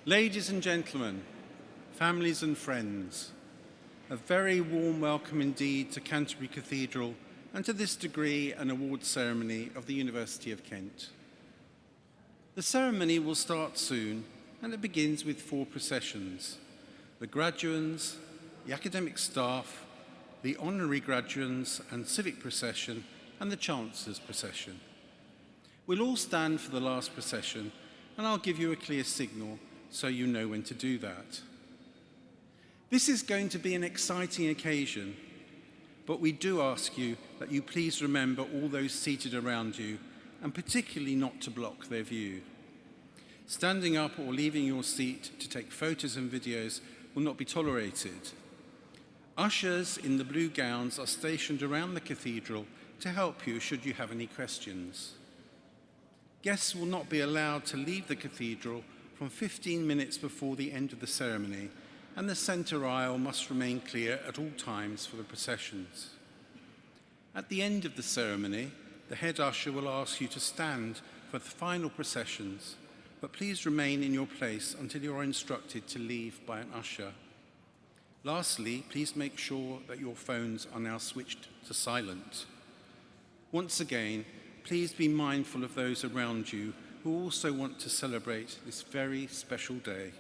Ladies and gentlemen, families and friends, a very warm welcome indeed to Canterbury Cathedral and to this degree and award ceremony of the University of Kent. The ceremony will start soon, and it begins with 4 processions: the graduands, the academic staff, the honorary graduands and civic procession, and the Chancellor's procession. We'll all stand for the last procession, and I'll give you a clear signal so you know when to do that. This is going to be an exciting occasion, but we do ask you that you please remember all those seated around you, and particularly not to block their view. Standing up or leaving your seat to take photos and videos will not be tolerated. Ushers in the blue gowns are stationed around the cathedral to help you should you have any questions. Guests will not be allowed to leave the cathedral from 15 minutes before the end of the ceremony, and the centre aisle must remain clear at all times for the processions. At the end of the ceremony, the head usher will ask you to stand for the final processions, but please remain in your place until you are instructed to leave by an usher. Lastly, please make sure that your phones are now switched to silent. Once again, please be mindful of those around you who also want to celebrate this very special day.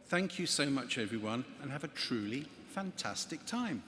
Thank you so much, everyone, and have a truly fantastic time.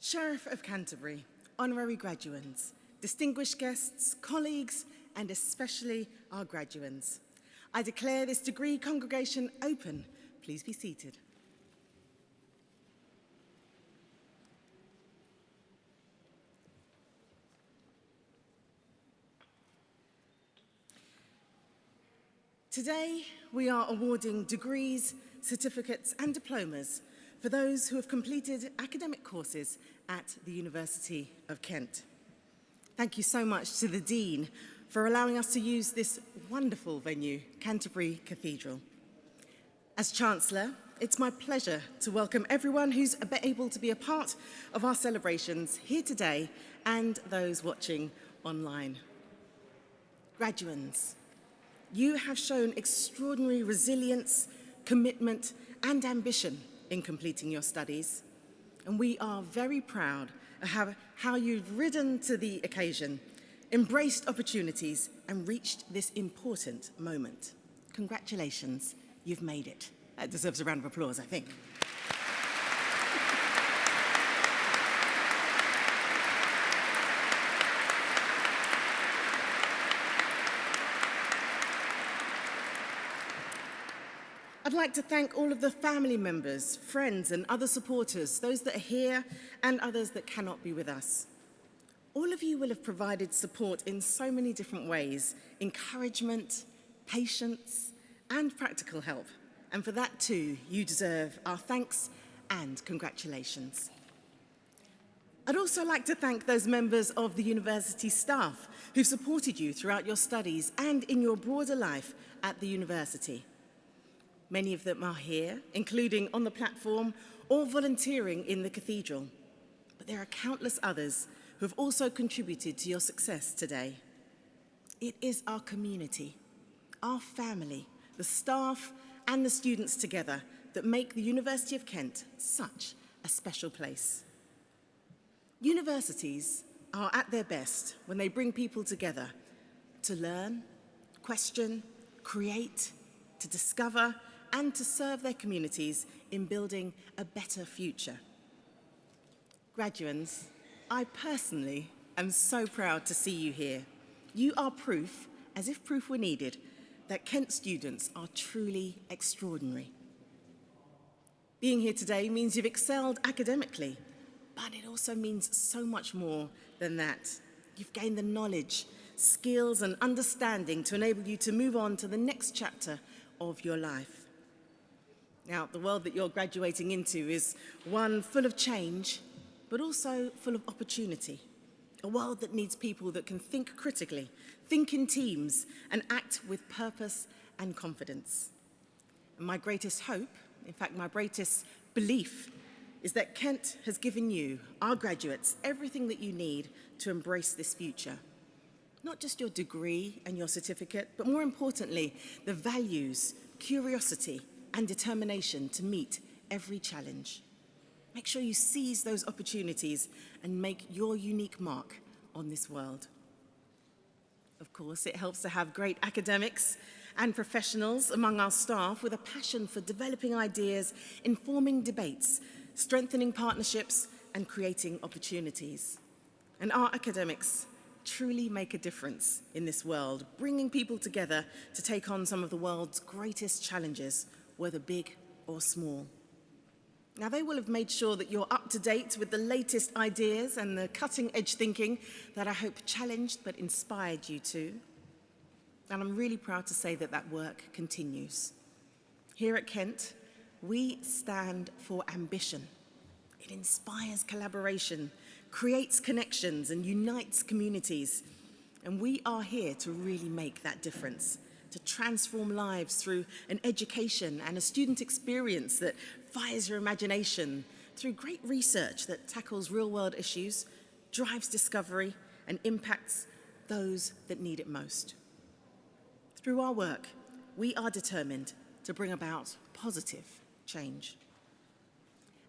Sheriff of Canterbury, honorary graduands, distinguished guests, colleagues, and especially our graduands, I declare this degree congregation open. Please be seated. Today, we are awarding degrees, certificates, and diplomas for those who have completed academic courses at the University of Kent. Thank you so much to the Dean for allowing us to use this wonderful venue, Canterbury Cathedral. As Chancellor, it's my pleasure to welcome everyone who's able to be a part of our celebrations here today and those watching online. Graduands, you have shown extraordinary resilience, commitment, and ambition in completing your studies, and we are very proud of how you've risen to the occasion, embraced opportunities, and reached this important moment. Congratulations, you've made it. That deserves a round of applause, I think. I'd like to thank all of the family members, friends, and other supporters, those that are here and others that cannot be with us. All of you will have provided support in so many different ways: encouragement, patience, and practical help. And for that too, you deserve our thanks and congratulations. I'd also like to thank those members of the university staff who supported you throughout your studies and in your broader life at the university. Many of them are here, including on the platform or volunteering in the cathedral. But there are countless others who have also contributed to your success today. It is our community, our family, the staff and the students together that make the University of Kent such a special place. Universities are at their best when they bring people together to learn, question, create, to discover, and to serve their communities in building a better future. Graduands, I personally am so proud to see you here. You are proof, as if proof were needed, that Kent students are truly extraordinary. Being here today means you've excelled academically, but it also means so much more than that. You've gained the knowledge, skills, and understanding to enable you to move on to the next chapter of your life. Now, the world that you're graduating into is one full of change, but also full of opportunity. A world that needs people that can think critically, think in teams, and act with purpose and confidence. And my greatest hope, in fact, my greatest belief, is that Kent has given you, our graduates, everything that you need to embrace this future. Not just your degree and your certificate, but more importantly, the values, curiosity, and determination to meet every challenge. Make sure you seize those opportunities and make your unique mark on this world. Of course, it helps to have great academics and professionals among our staff with a passion for developing ideas, informing debates, strengthening partnerships, and creating opportunities. And our academics truly make a difference in this world, bringing people together to take on some of the world's greatest challenges, whether big or small. Now, they will have made sure that you're up to date with the latest ideas and the cutting-edge thinking that I hope challenged but inspired you too. And I'm really proud to say that that work continues. Here at Kent, we stand for ambition. It inspires collaboration, creates connections, and unites communities. And we are here to really make that difference, to transform lives through an education and a student experience that fires your imagination, through great research that tackles real-world issues, drives discovery, and impacts those that need it most. Through our work, we are determined to bring about positive change.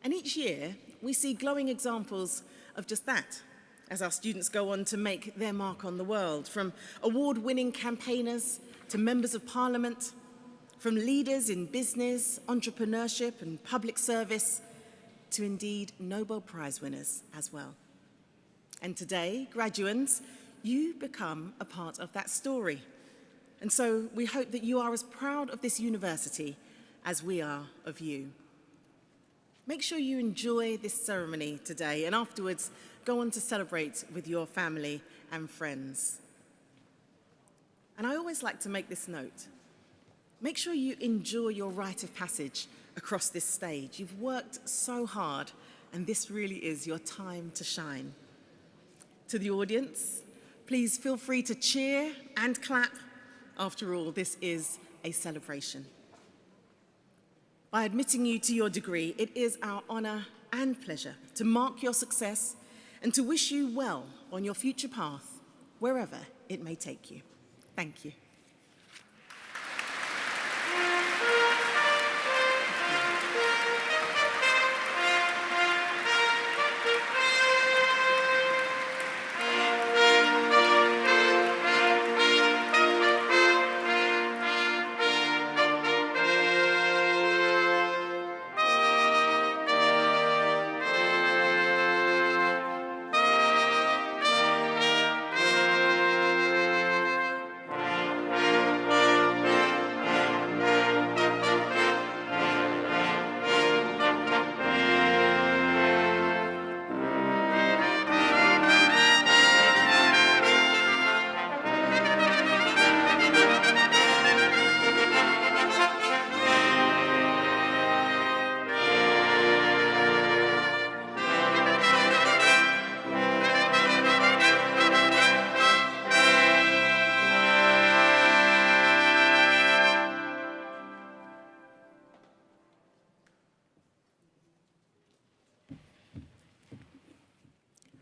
And each year, we see glowing examples of just that, as our students go on to make their mark on the world, from award-winning campaigners to members of parliament, from leaders in business, entrepreneurship, and public service, to indeed Nobel Prize winners as well. And today, graduands, you become a part of that story. And so we hope that you are as proud of this university as we are of you. Make sure you enjoy this ceremony today, and afterwards, go on to celebrate with your family and friends. And I always like to make this note. Make sure you enjoy your rite of passage across this stage. You've worked so hard, and this really is your time to shine. To the audience, please feel free to cheer and clap. After all, this is a celebration. By admitting you to your degree, it is our honor and pleasure to mark your success and to wish you well on your future path, wherever it may take you. Thank you.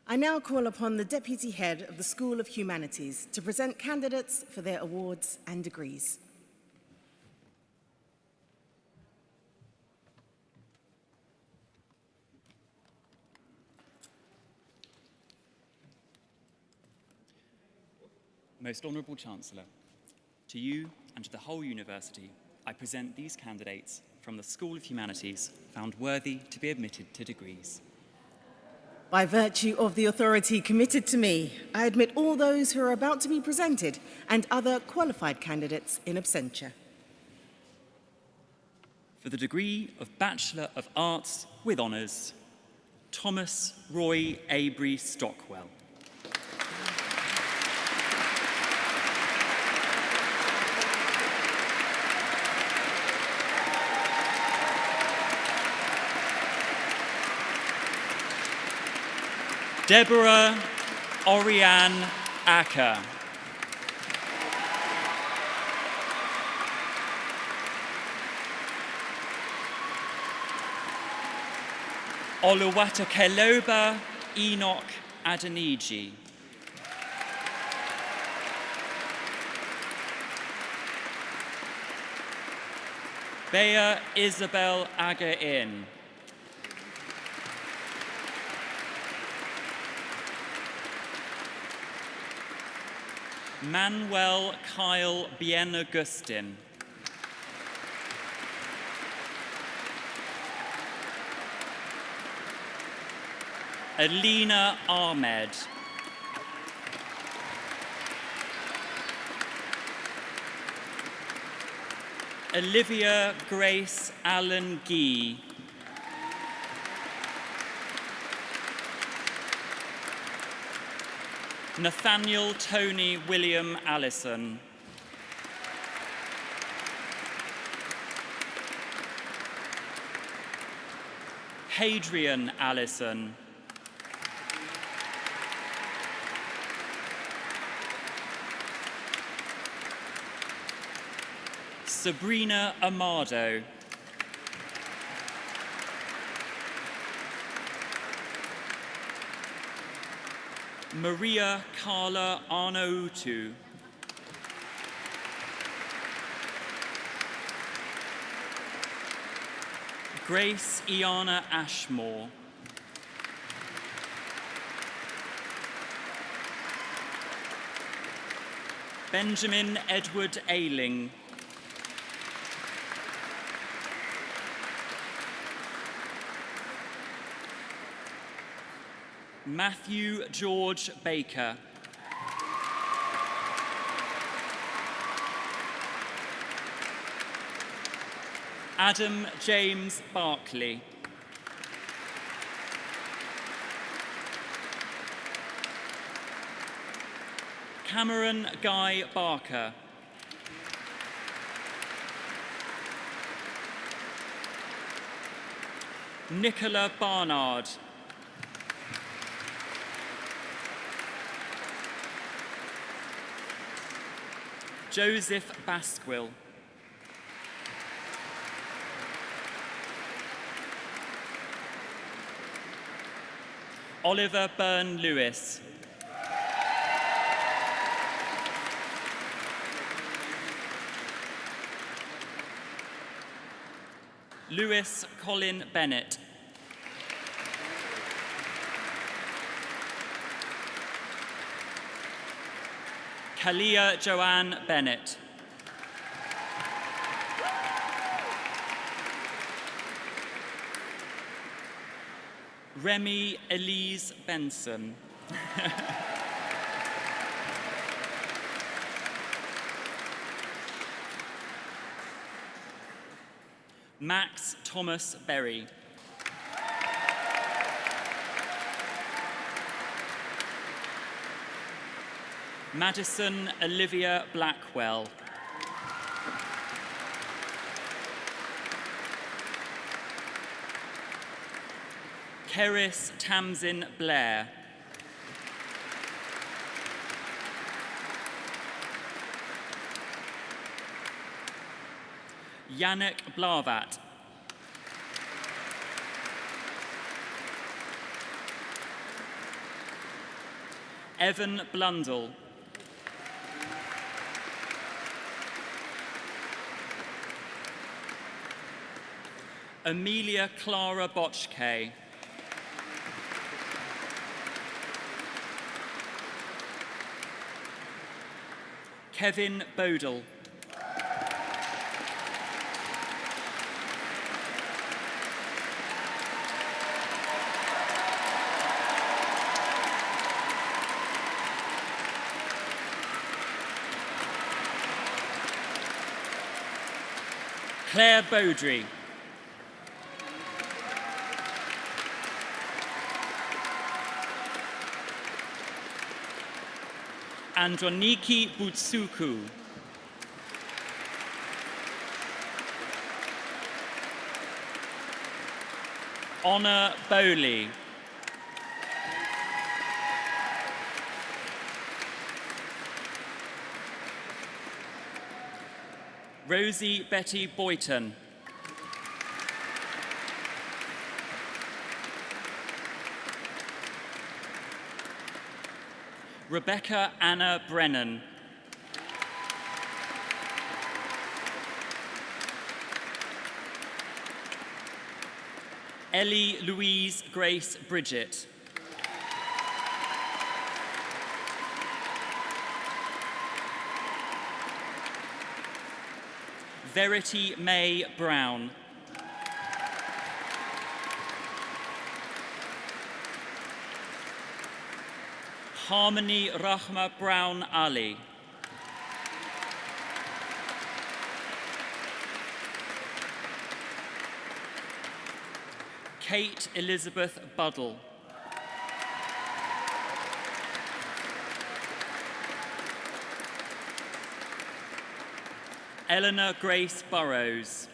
I now call upon the Deputy Head of the School of Humanities to present candidates for their awards and degrees. Most Honourable Chancellor, to you and to the whole university, I present these candidates from the School of Humanities found worthy to be admitted to degrees. By virtue of the authority committed to me, I admit all those who are about to be presented and other qualified candidates in absentia. For the degree of Bachelor of Arts with Honours, Thomas Roy Abry Stockwell. Deborah Oriane Acker. Oluwatokeloba Enoch Adeniji. Bea Isabel Aga-In. Manuel Kyle Bien-Augustin. Alina Ahmed. Olivia Grace Allen Gee. Nathaniel Tony William Allison. Hadrian Allison. Sabrina Amado. Maria Carla Arnautu. Grace Iana Ashmore. Benjamin Edward Ailing. Matthew George Baker. Adam James Barclay. Cameron Guy Barker. Nicola Barnard. Joseph Basquill. Oliver Byrne Lewis. Lewis Colin Bennett. Kalia Joanne Bennett. Remy Elise Benson. Max Thomas Berry. Madison Olivia Blackwell. Keris Tamsin Blair. Yannick Blavat. Evan Blundell. Amelia Clara Botchke. Kevin Bodell. Claire Beaudry. Androniki Butsuku. Honor Bowley. Rosie Betty Boyton. Rebecca Anna Brennan. Ellie Louise Grace Bridget. Verity May Brown. Harmony Rahma Brown Ali. Kate Elizabeth Buddle. Eleanor Grace Burrows.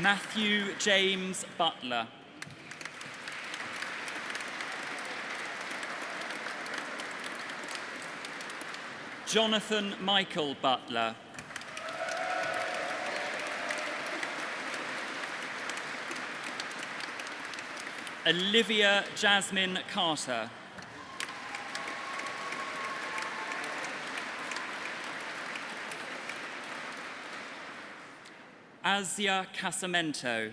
Matthew James Butler. Jonathan Michael Butler. Olivia Jasmine Carter. Asia Casamento.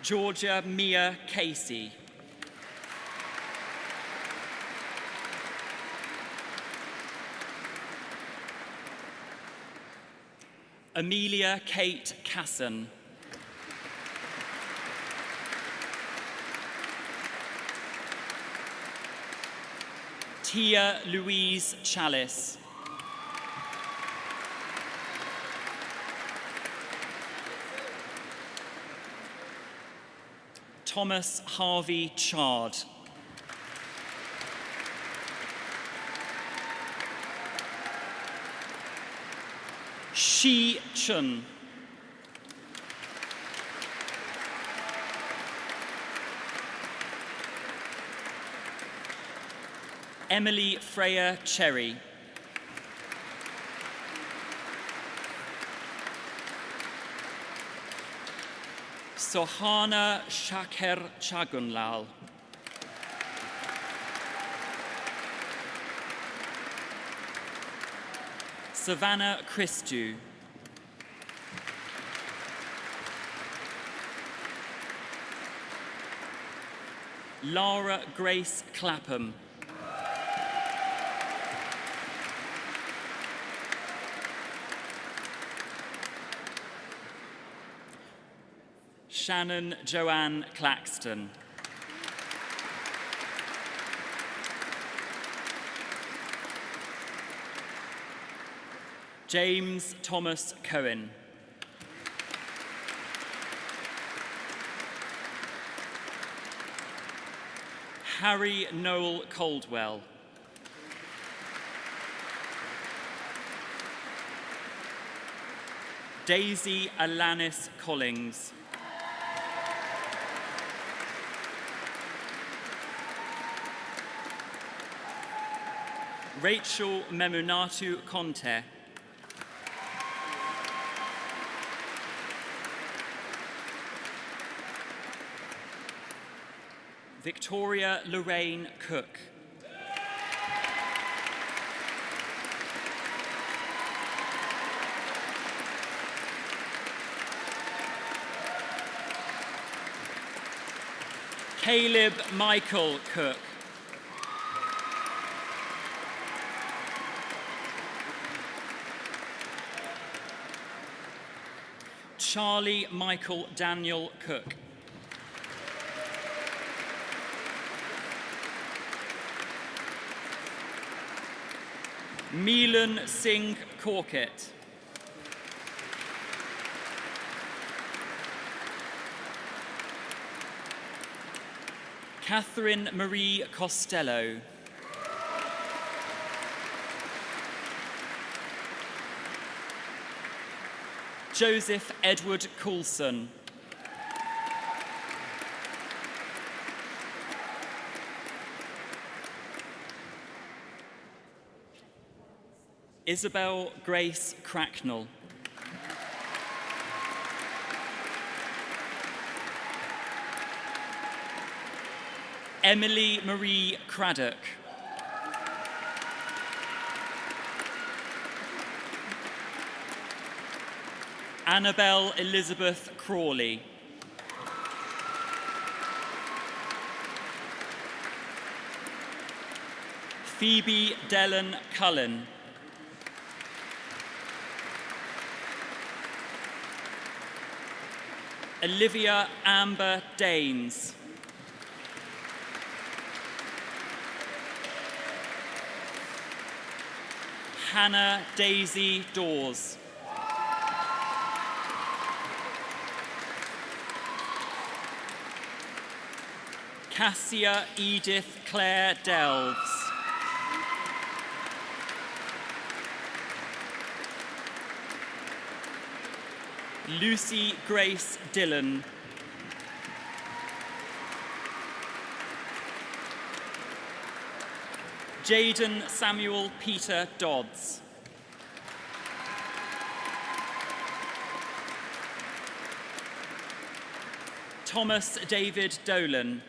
Georgia Mia Casey. Amelia Kate Casson. Tia Louise Chalice. Thomas Harvey Chard. Shi Chun. Emily Freya Cherry. Sohana Shaker Chagunlal. Savannah Christou. Lara Grace Clapham. Shannon Joanne Claxton. James Thomas Cohen. Harry Noel Caldwell. Daisy Alanis Collings. Rachel Memunatu Conte. Victoria Lorraine Cook. Caleb Michael Cook. Charlie Michael Daniel Cook. Milan Singh Korkit. Catherine Marie Costello. Joseph Edward Coulson. Isabel Grace Cracknell. Emily Marie Craddock. Annabelle Elizabeth Crawley. Phoebe Dellen Cullen. Olivia Amber Daines. Hannah Daisy Dawes. Cassia Edith Claire Delves. Lucy Grace Dillon. Jaden Samuel Peter Dodds. Thomas David Dolan.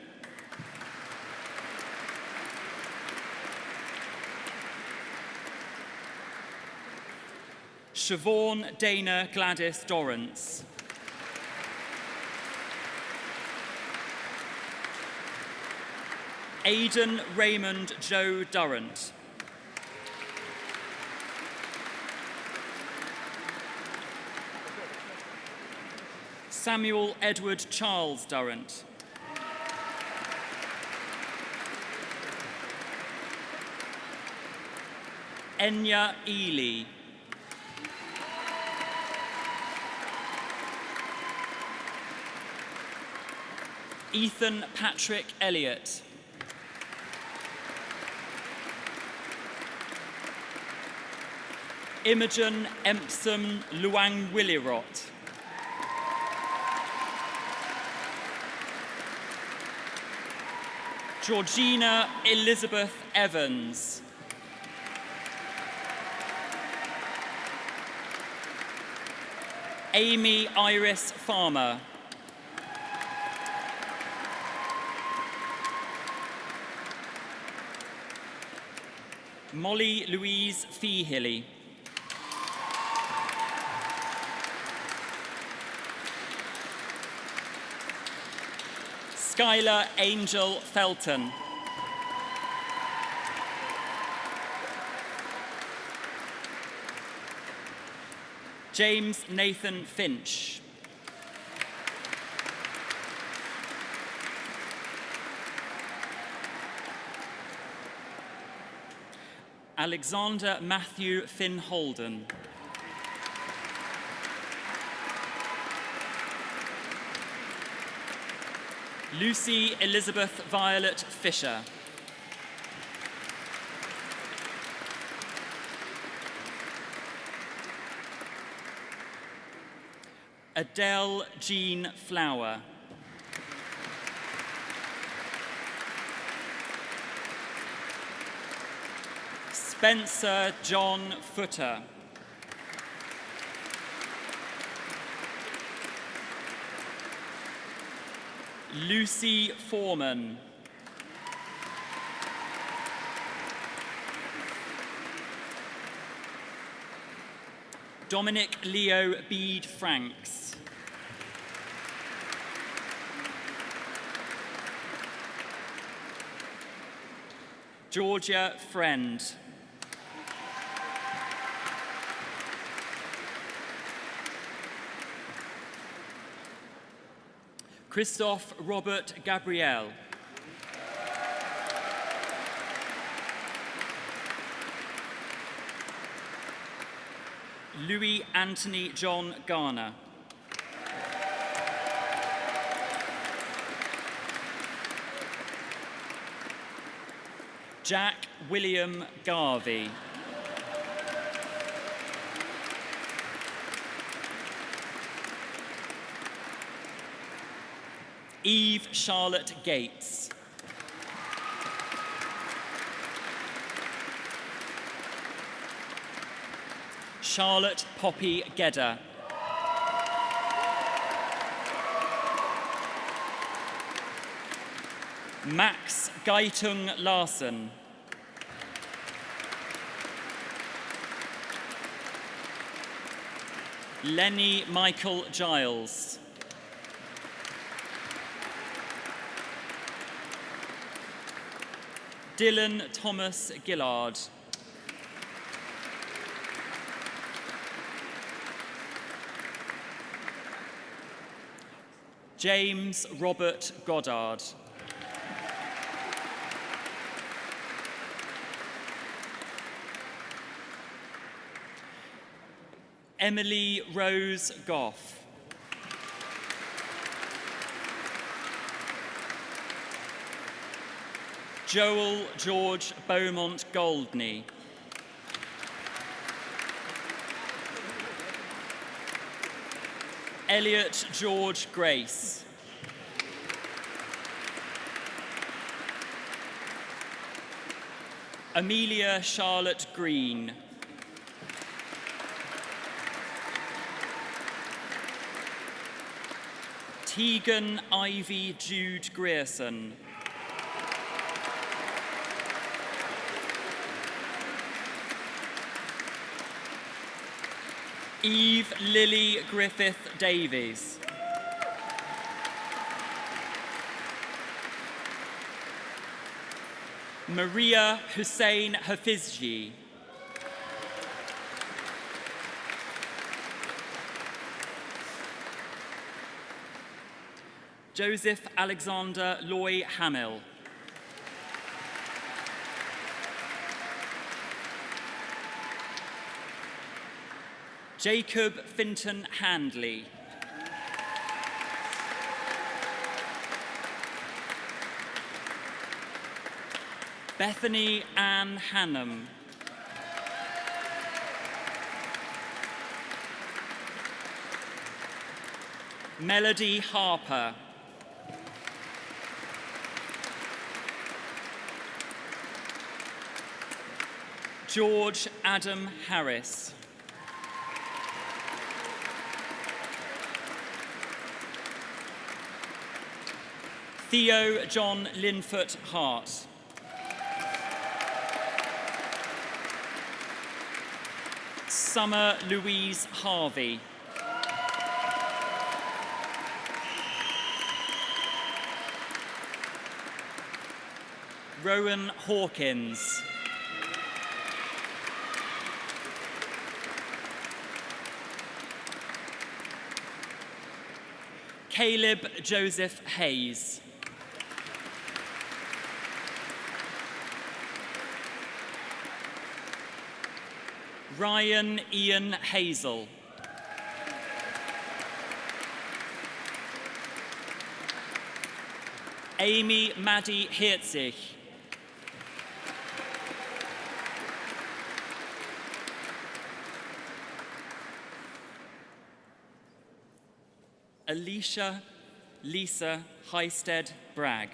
Siobhan Dana Gladys Dorrance. Aidan Raymond Joe Durrant. Samuel Edward Charles Durrant. Enya Ely. Ethan Patrick Elliott. Imogen Empson Luang Willirot. Georgina Elizabeth Evans. Amy Iris Farmer. Molly Louise Feehilly. Skylar Angel Felton. James Nathan Finch. Alexander Matthew Finn Holden. Lucy Elizabeth Violet Fisher. Adele Jean Flower. Spencer John Footer. Lucy Foreman. Dominic Leo Bede Franks. Georgia Friend. Christophe Robert Gabriel. Louis Anthony John Garner. Jack William Garvey. Eve Charlotte Gates. Charlotte Poppy Gedder. Max Gaitung Larson. Lenny Michael Giles. Dylan Thomas Gillard. James Robert Goddard. Emily Rose Goff. Joel George Beaumont Goldney. Elliot George Grace. Amelia Charlotte Green. Tegan Ivy Jude Grierson. Eve Lily Griffith Davies. Maria Hussein Hafizji. Joseph Alexander Loy Hamill. Jacob Finton Handley. Bethany Ann Hannam. Melody Harper. George Adam Harris. Theo John Linfoot Hart. Summer Louise Harvey. Rowan Hawkins. Caleb Joseph Hayes. Ryan Ian Hazel. Amy Maddie Herzig. Alicia Lisa Heisted Bragg.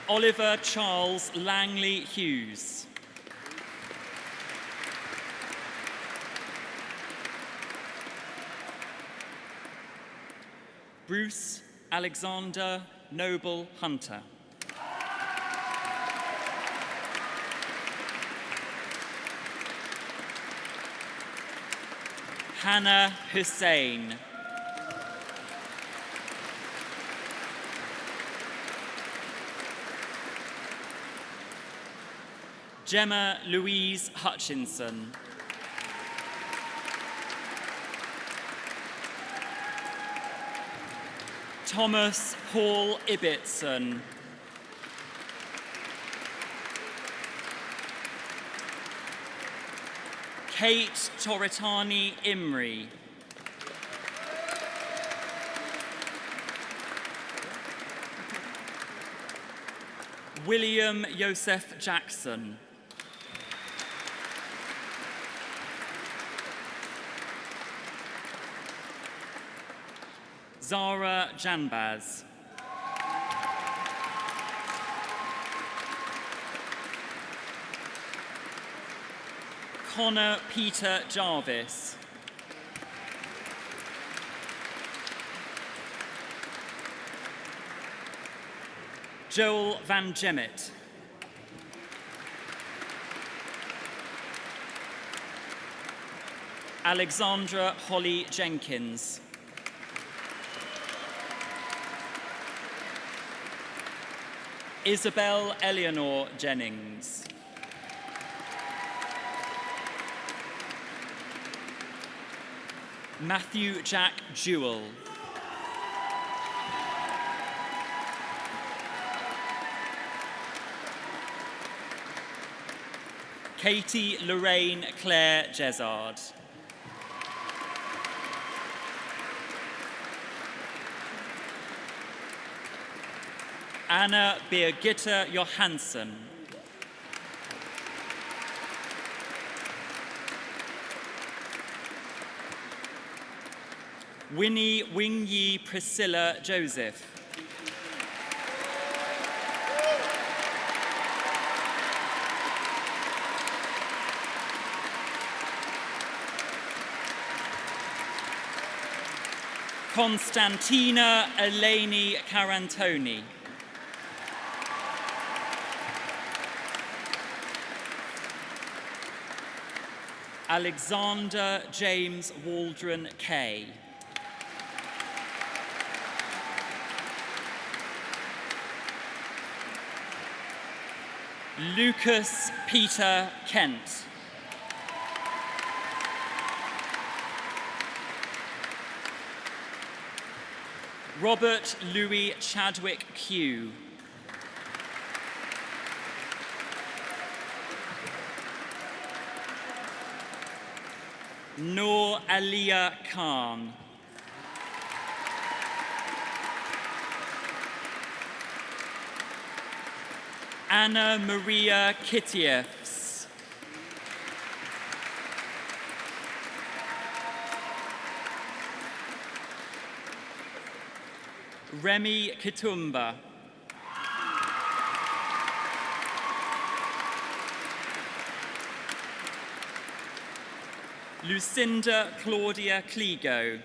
Oliver Charles Langley Hughes. Bruce Alexander Noble Hunter. Hannah Hussein. Gemma Louise Hutchinson. Thomas Paul Ibbotson. Kate Toritani Imri. William Joseph Jackson. Zara Janbaz. Connor Peter Jarvis. Joel Van Gemmet. Alexandra Holly Jenkins. Isabel Eleanor Jennings. Matthew Jack Jewell. Katie Lorraine Claire Jezard. Anna Birgitta Johansson. Winnie Wingyi Priscilla Joseph. Constantina Eleni Carantoni. Alexander James Waldron Kay. Lucas Peter Kent. Robert Louis Chadwick Q. Noor Aliyah Khan. Anna Maria Kitievs. Remy Kitumba. Lucinda Claudia Kligo.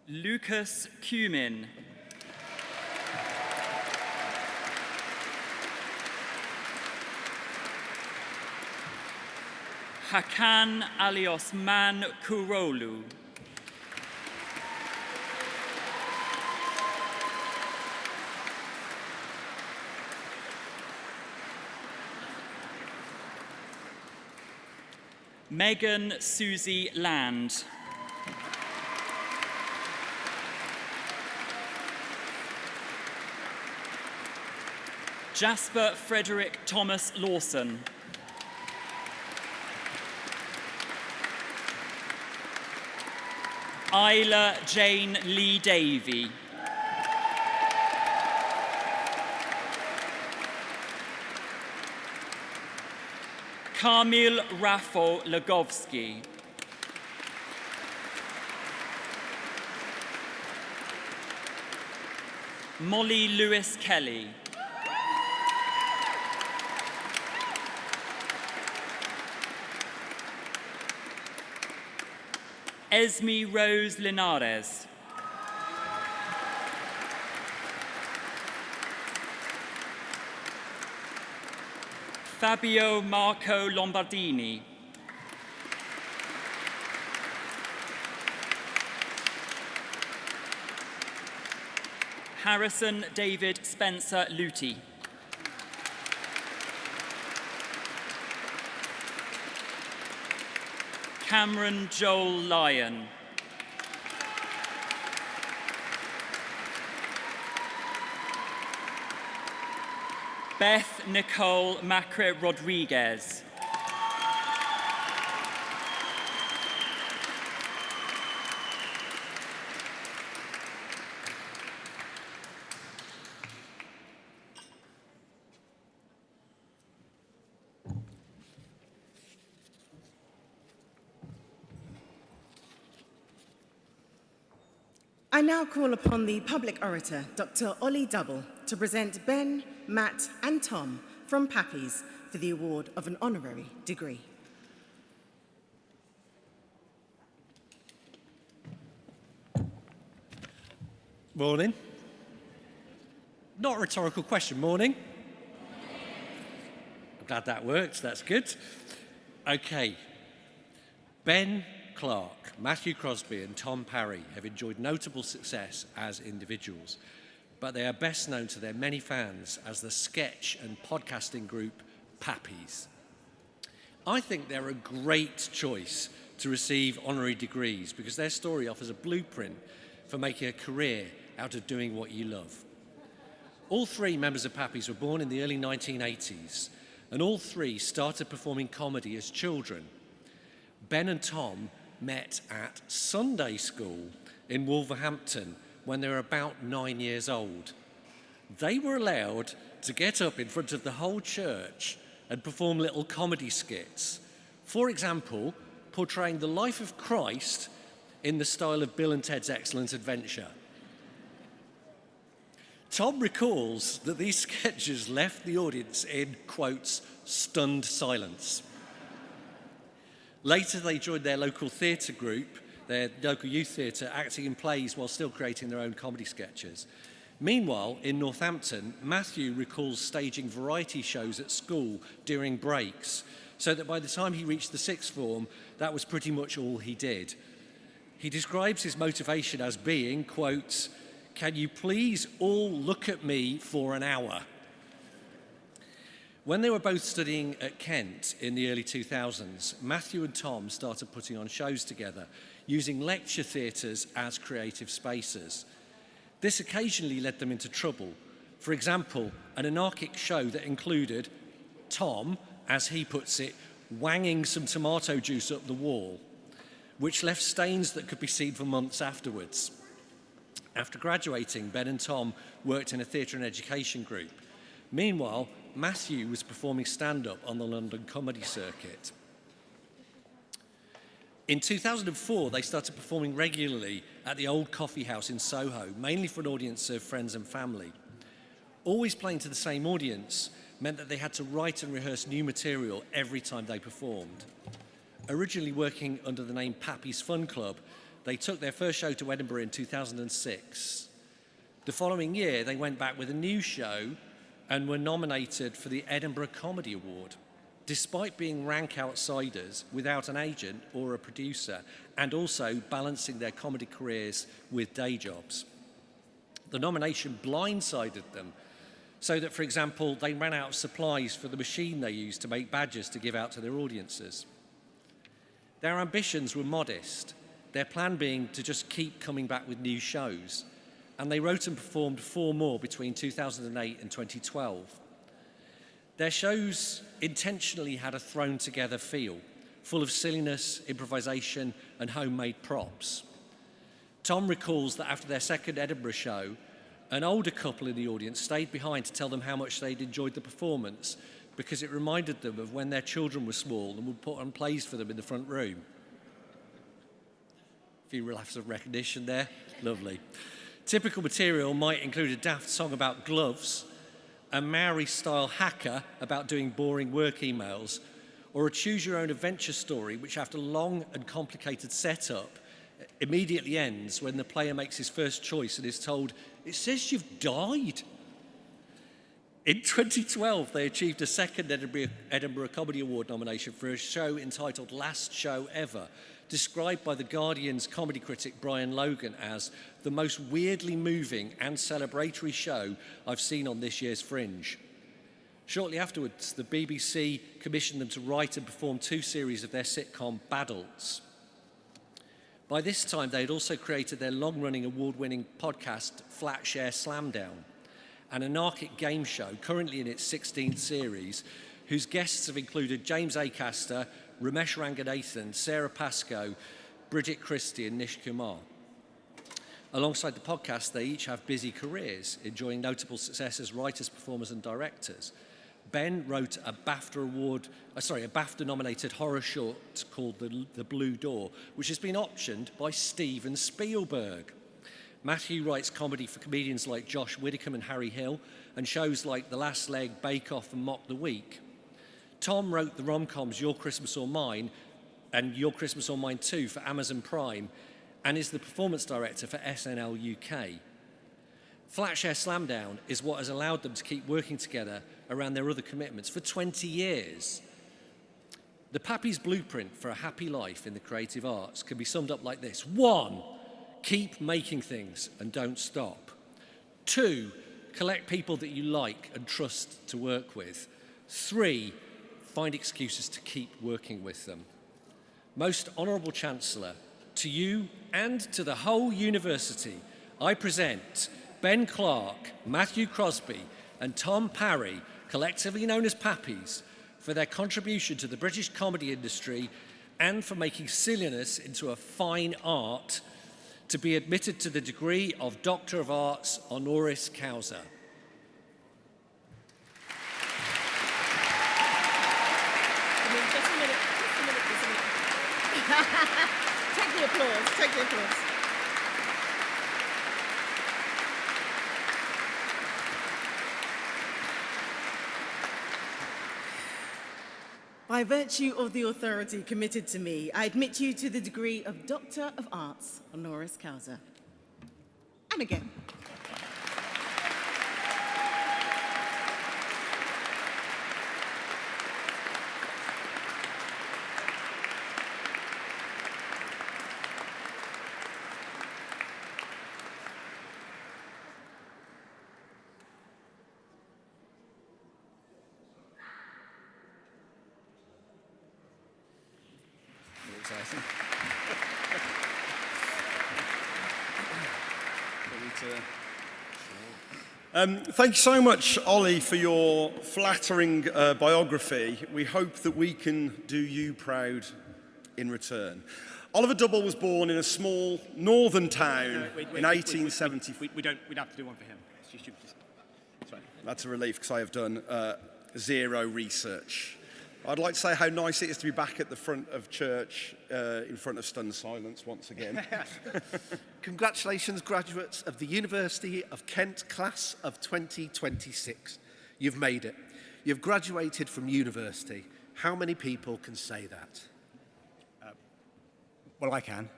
Lucas Cumin. Hakan Aliosman Kurolu. Megan Susie Land. Jasper Frederick Thomas Lawson. Isla Jane Lee Davey. Kamil Rafał Legowski. Molly Lewis Kelly. Esme Rose Linares. Fabio Marco Lombardini. Harrison David Spencer Luty. Cameron Joel Lyon. Beth Nicole Macre Rodriguez. I now call upon the public orator, Dr. Ollie Double, to present Ben, Matt and Tom from Pappies for the award of an honorary degree. Morning. Not a rhetorical question, morning. I'm glad that worked, that's good. Okay. Ben Clark, Matthew Crosby and Tom Parry have enjoyed notable success as individuals, but they are best known to their many fans as the sketch and podcasting group Pappies. I think they're a great choice to receive honorary degrees because their story offers a blueprint for making a career out of doing what you love. All three members of Pappies were born in the early 1980s, and all three started performing comedy as children. Ben and Tom met at Sunday school in Wolverhampton when they were about 9 years old. They were allowed to get up in front of the whole church and perform little comedy skits. For example, portraying the life of Christ in the style of Bill and Ted's Excellent Adventure. Tom recalls that these sketches left the audience in, quotes, stunned silence. Later, they joined their local theatre group, their local youth theatre, acting in plays while still creating their own comedy sketches. Meanwhile, in Northampton, Matthew recalls staging variety shows at school during breaks, so that by the time he reached the sixth form, that was pretty much all he did. He describes his motivation as being, quote, can you please all look at me for an hour? When they were both studying at Kent in the early 2000s, Matthew and Tom started putting on shows together, using lecture theatres as creative spaces. This occasionally led them into trouble. For example, an anarchic show that included Tom, as he puts it, wanging some tomato juice up the wall, which left stains that could be seen for months afterwards. After graduating, Ben and Tom worked in a theatre and education group. Meanwhile, Matthew was performing stand-up on the London comedy circuit. In 2004, they started performing regularly at the Old Coffee House in Soho, mainly for an audience of friends and family. Always playing to the same audience meant that they had to write and rehearse new material every time they performed. Originally working under the name Pappy's Fun Club, they took their first show to Edinburgh in 2006. The following year, they went back with a new show and were nominated for the Edinburgh Comedy Award, despite being rank outsiders without an agent or a producer, and also balancing their comedy careers with day jobs. The nomination blindsided them, so that, for example, they ran out of supplies for the machine they used to make badges to give out to their audiences. Their ambitions were modest, their plan being to just keep coming back with new shows, and they wrote and performed 4 more between 2008 and 2012. Their shows intentionally had a thrown-together feel, full of silliness, improvisation, and homemade props. Tom recalls that after their second Edinburgh show, an older couple in the audience stayed behind to tell them how much they'd enjoyed the performance because it reminded them of when their children were small and would put on plays for them in the front room. A few laughs of recognition there. Lovely. Typical material might include a daft song about gloves, a Maori-style hacker about doing boring work emails, or a choose-your-own-adventure story which, after long and complicated setup, immediately ends when the player makes his first choice and is told, "It says you've died." In 2012, they achieved a second Edinburgh Comedy Award nomination for a show entitled Last Show Ever, described by The Guardian's comedy critic Brian Logan as the most weirdly moving and celebratory show I've seen on this year's Fringe. Shortly afterwards, the BBC commissioned them to write and perform 2 series of their sitcom Badults. By this time, they had also created their long-running award-winning podcast Flatshare Slamdown, an anarchic game show currently in its 16th series, whose guests have included James Acaster, Ramesh Ranganathan, Sarah Pascoe, Bridget Christie and Nish Kumar. Alongside the podcast, they each have busy careers, enjoying notable success as writers, performers and directors. Ben wrote a BAFTA-nominated horror short called The Blue Door, which has been optioned by Steven Spielberg. Matthew writes comedy for comedians like Josh Widdicombe and Harry Hill, and shows like The Last Leg, Bake Off and Mock the Week. Tom wrote the rom-coms Your Christmas or Mine and Your Christmas or Mine 2 for Amazon Prime, and is the performance director for SNL UK. Flatshare Slamdown is what has allowed them to keep working together around their other commitments for 20 years. The Pappy's blueprint for a happy life in the creative arts can be summed up like this. 1, keep making things and don't stop. 2, collect people that you like and trust to work with. 3, find excuses to keep working with them. Most Honourable Chancellor, to you and to the whole university, I present Ben Clark, Matthew Crosby and Tom Parry, collectively known as Pappies, for their contribution to the British comedy industry and for making silliness into a fine art, to be admitted to the degree of Doctor of Arts honoris causa. Take the applause, take the applause. By virtue of the authority committed to me, I admit you to the degree of Doctor of Arts, honoris causa. And again. exciting. Thank you so much, Ollie, for your flattering biography. We hope that we can do you proud in return. Oliver Double was born in a small northern town in 1874. We don't have to do one for him. Sorry. That's a relief because I have done zero research. I'd like to say how nice it is to be back at the front of church in front of stunned silence once again. Congratulations, graduates of the University of Kent class of 2026. You've made it. You've graduated from university. How many people can say that? Well, I can.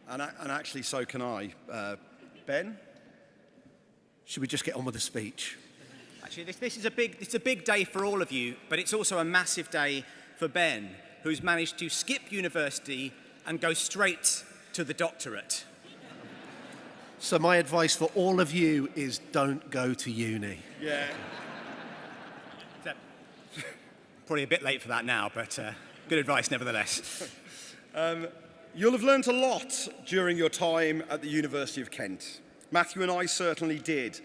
And actually, so can I. Ben? Should we just get on with the speech? Actually, this is a big day for all of you, but it's also a massive day for Ben, who's managed to skip university and go straight to the doctorate. So my advice for all of you is don't go to uni. Yeah. Probably a bit late for that now, but good advice nevertheless. You'll have learnt a lot during your time at the University of Kent. Matthew and I certainly did.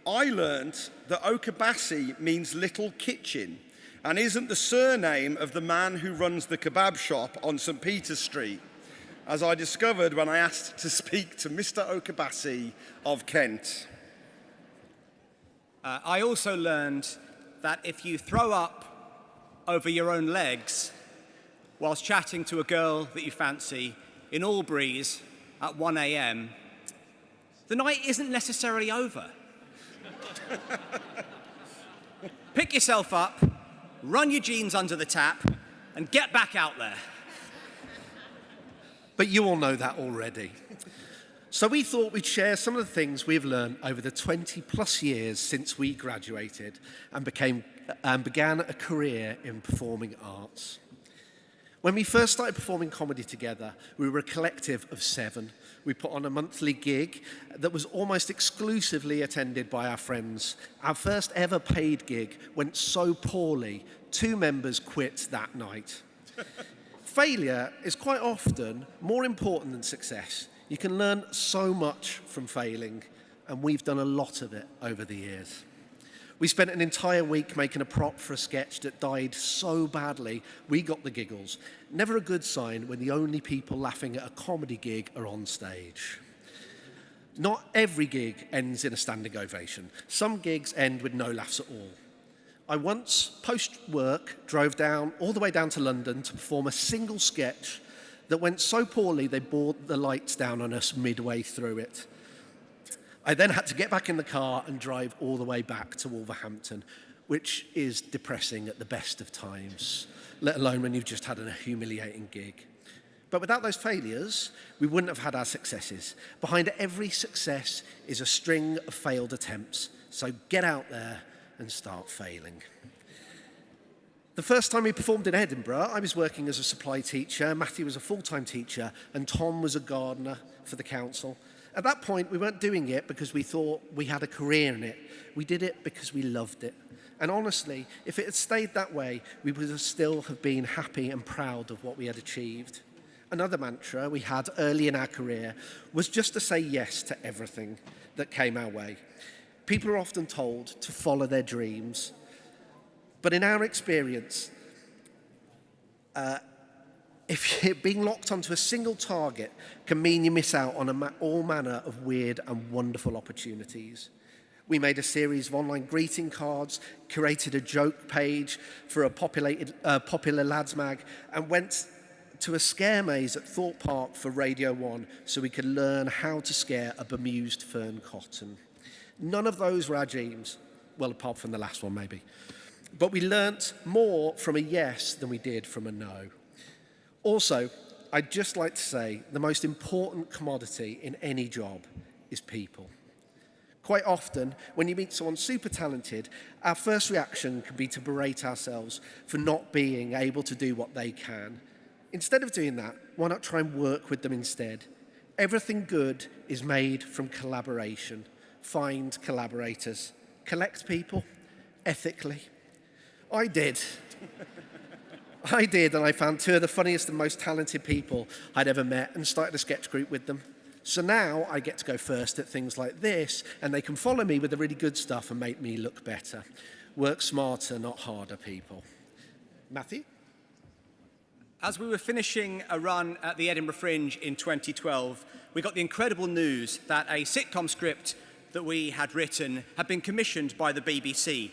I learnt that Okabasi means little kitchen and isn't the surname of the man who runs the kebab shop on St. Peter's Street, as I discovered when I asked to speak to Mr. Okabasi of Kent. I also learned that if you throw up over your own legs whilst chatting to a girl that you fancy in Albury's at 1 a.m., the night isn't necessarily over. Pick yourself up, run your jeans under the tap, and get back out there. But you all know that already. So we thought we'd share some of the things we've learned over the 20 plus years since we graduated and began a career in performing arts. When we first started performing comedy together, we were a collective of 7. We put on a monthly gig that was almost exclusively attended by our friends. Our first ever paid gig went so poorly, 2 members quit that night. Failure is quite often more important than success. You can learn so much from failing, and we've done a lot of it over the years. We spent an entire week making a prop for a sketch that died so badly, we got the giggles. Never a good sign when the only people laughing at a comedy gig are on stage. Not every gig ends in a standing ovation. Some gigs end with no laughs at all. I once, post-work, drove all the way down to London to perform a single sketch that went so poorly they brought the lights down on us midway through it. I then had to get back in the car and drive all the way back to Wolverhampton, which is depressing at the best of times, let alone when you've just had a humiliating gig. But without those failures, we wouldn't have had our successes. Behind every success is a string of failed attempts, so get out there and start failing. The first time we performed in Edinburgh, I was working as a supply teacher, Matthew was a full-time teacher, and Tom was a gardener for the council. At that point, we weren't doing it because we thought we had a career in it. We did it because we loved it. And honestly, if it had stayed that way, we would still have been happy and proud of what we had achieved. Another mantra we had early in our career was just to say yes to everything that came our way. People are often told to follow their dreams. But in our experience, if being locked onto a single target can mean you miss out on all manner of weird and wonderful opportunities. We made a series of online greeting cards, curated a joke page for a popular lads mag, and went to a scare maze at Thorpe Park for Radio 1 so we could learn how to scare a bemused fern cotton. None of those were our dreams, well, apart from the last one maybe. But we learnt more from a yes than we did from a no. Also, I'd just like to say the most important commodity in any job is people. Quite often, when you meet someone super talented, our first reaction can be to berate ourselves for not being able to do what they can. Instead of doing that, why not try and work with them instead? Everything good is made from collaboration. Find collaborators. Collect people ethically. I did. I did, and I found two of the funniest and most talented people I'd ever met and started a sketch group with them. So now I get to go first at things like this, and they can follow me with the really good stuff and make me look better. Work smarter, not harder, people. Matthew? As we were finishing a run at the Edinburgh Fringe in 2012, we got the incredible news that a sitcom script that we had written had been commissioned by the BBC.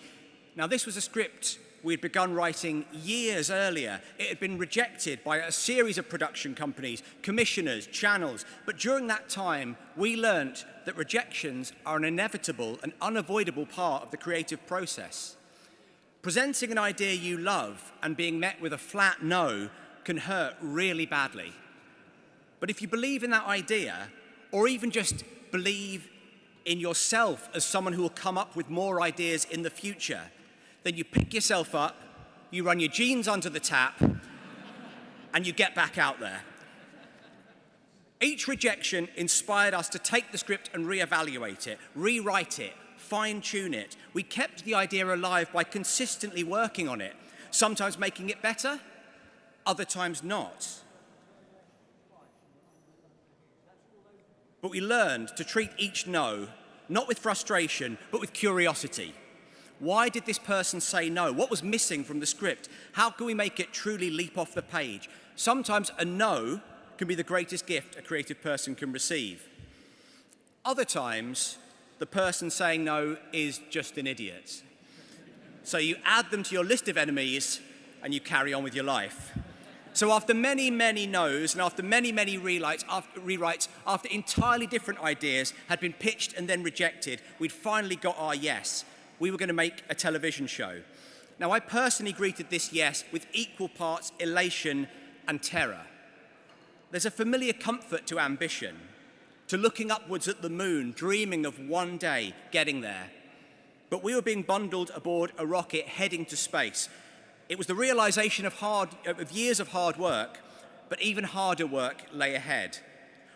Now, this was a script we'd begun writing years earlier. It had been rejected by a series of production companies, commissioners, channels. But during that time, we learnt that rejections are an inevitable and unavoidable part of the creative process. Presenting an idea you love and being met with a flat no can hurt really badly. But if you believe in that idea, or even just believe in yourself as someone who will come up with more ideas in the future, then you pick yourself up, you run your jeans under the tap, and you get back out there. Each rejection inspired us to take the script and reevaluate it, rewrite it, fine-tune it. We kept the idea alive by consistently working on it, sometimes making it better, other times not. But we learned to treat each no, not with frustration, but with curiosity. Why did this person say no? What was missing from the script? How can we make it truly leap off the page? Sometimes a no can be the greatest gift a creative person can receive. Other times, the person saying no is just an idiot. So you add them to your list of enemies and you carry on with your life. So after many, many no's and after many, many rewrites, after entirely different ideas had been pitched and then rejected, we'd finally got our yes. We were going to make a television show. Now, I personally greeted this yes with equal parts elation and terror. There's a familiar comfort to ambition, to looking upwards at the moon, dreaming of one day getting there. But we were being bundled aboard a rocket heading to space. It was the realization of years of hard work, but even harder work lay ahead.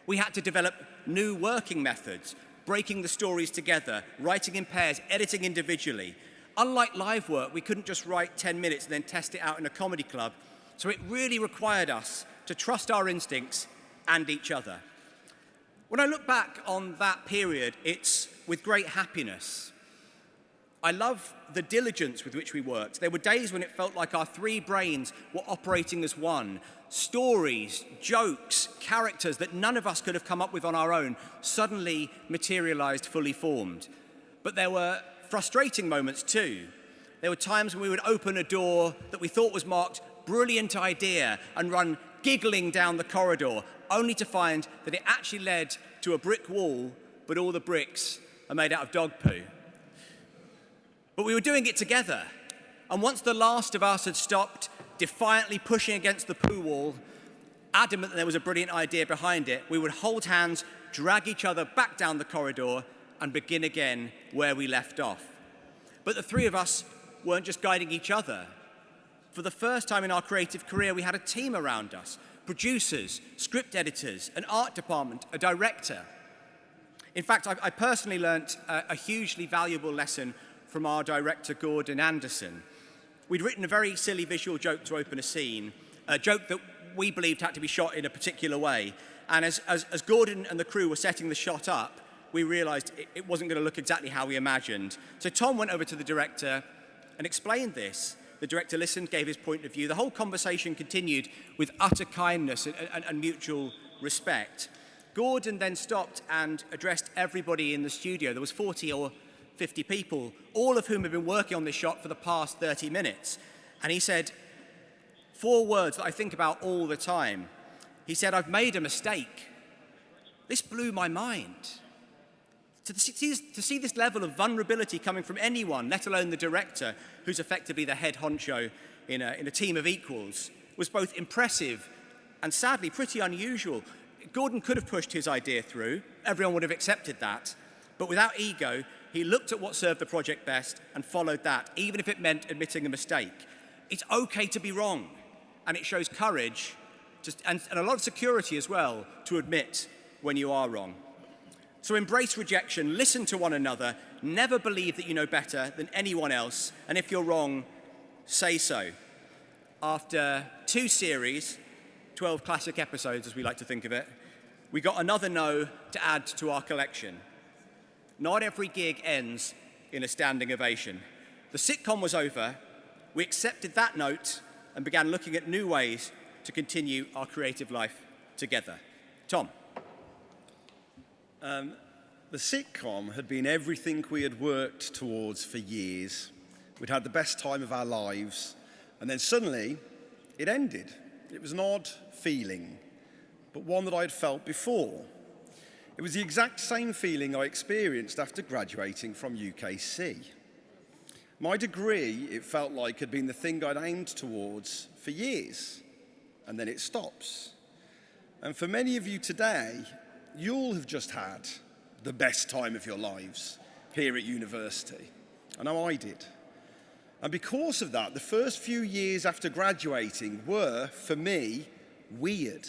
We had to develop new working methods, breaking the stories together, writing in pairs, editing individually. Unlike live work, we couldn't just write 10 minutes and then test it out in a comedy club. So it really required us to trust our instincts and each other. When I look back on that period, it's with great happiness. I love the diligence with which we worked. There were days when it felt like our three brains were operating as one. Stories, jokes, characters that none of us could have come up with on our own suddenly materialized fully formed. But there were frustrating moments too. There were times when we would open a door that we thought was marked brilliant idea and run giggling down the corridor, only to find that it actually led to a brick wall, but all the bricks are made out of dog poo. But we were doing it together. And once the last of us had stopped defiantly pushing against the poo wall, adamant that there was a brilliant idea behind it, we would hold hands, drag each other back down the corridor, and begin again where we left off. But the three of us weren't just guiding each other. For the first time in our creative career, we had a team around us, producers, script editors, an art department, a director. In fact, I personally learnt a hugely valuable lesson from our director, Gordon Anderson. We'd written a very silly visual joke to open a scene, a joke that we believed had to be shot in a particular way. And as Gordon and the crew were setting the shot up, we realized it wasn't going to look exactly how we imagined. So Tom went over to the director and explained this. The director listened, gave his point of view. The whole conversation continued with utter kindness and mutual respect. Gordon then stopped and addressed everybody in the studio. There was 40 or 50 people, all of whom had been working on this shot for the past 30 minutes. And he said 4 words that I think about all the time. He said, "I've made a mistake." This blew my mind. To see this level of vulnerability coming from anyone, let alone the director, who's effectively the head honcho in a team of equals, was both impressive and sadly pretty unusual. Gordon could have pushed his idea through. Everyone would have accepted that. But without ego, he looked at what served the project best and followed that, even if it meant admitting a mistake. It's okay to be wrong, and it shows courage and a lot of security as well to admit when you are wrong. So embrace rejection, listen to one another, never believe that you know better than anyone else, and if you're wrong, say so. after 2 series, 12 classic episodes as we like to think of it, we got another no to add to our collection. Not every gig ends in a standing ovation. The sitcom was over, we accepted that note and began looking at new ways to continue our creative life together. Tom. The sitcom had been everything we had worked towards for years. We'd had the best time of our lives, and then suddenly it ended. It was an odd feeling, but one that I had felt before. It was the exact same feeling I experienced after graduating from UKC. My degree, it felt like, had been the thing I'd aimed towards for years, and then it stops. And for many of you today, you'll have just had the best time of your lives here at university. I know I did. And because of that, the first few years after graduating were, for me, weird,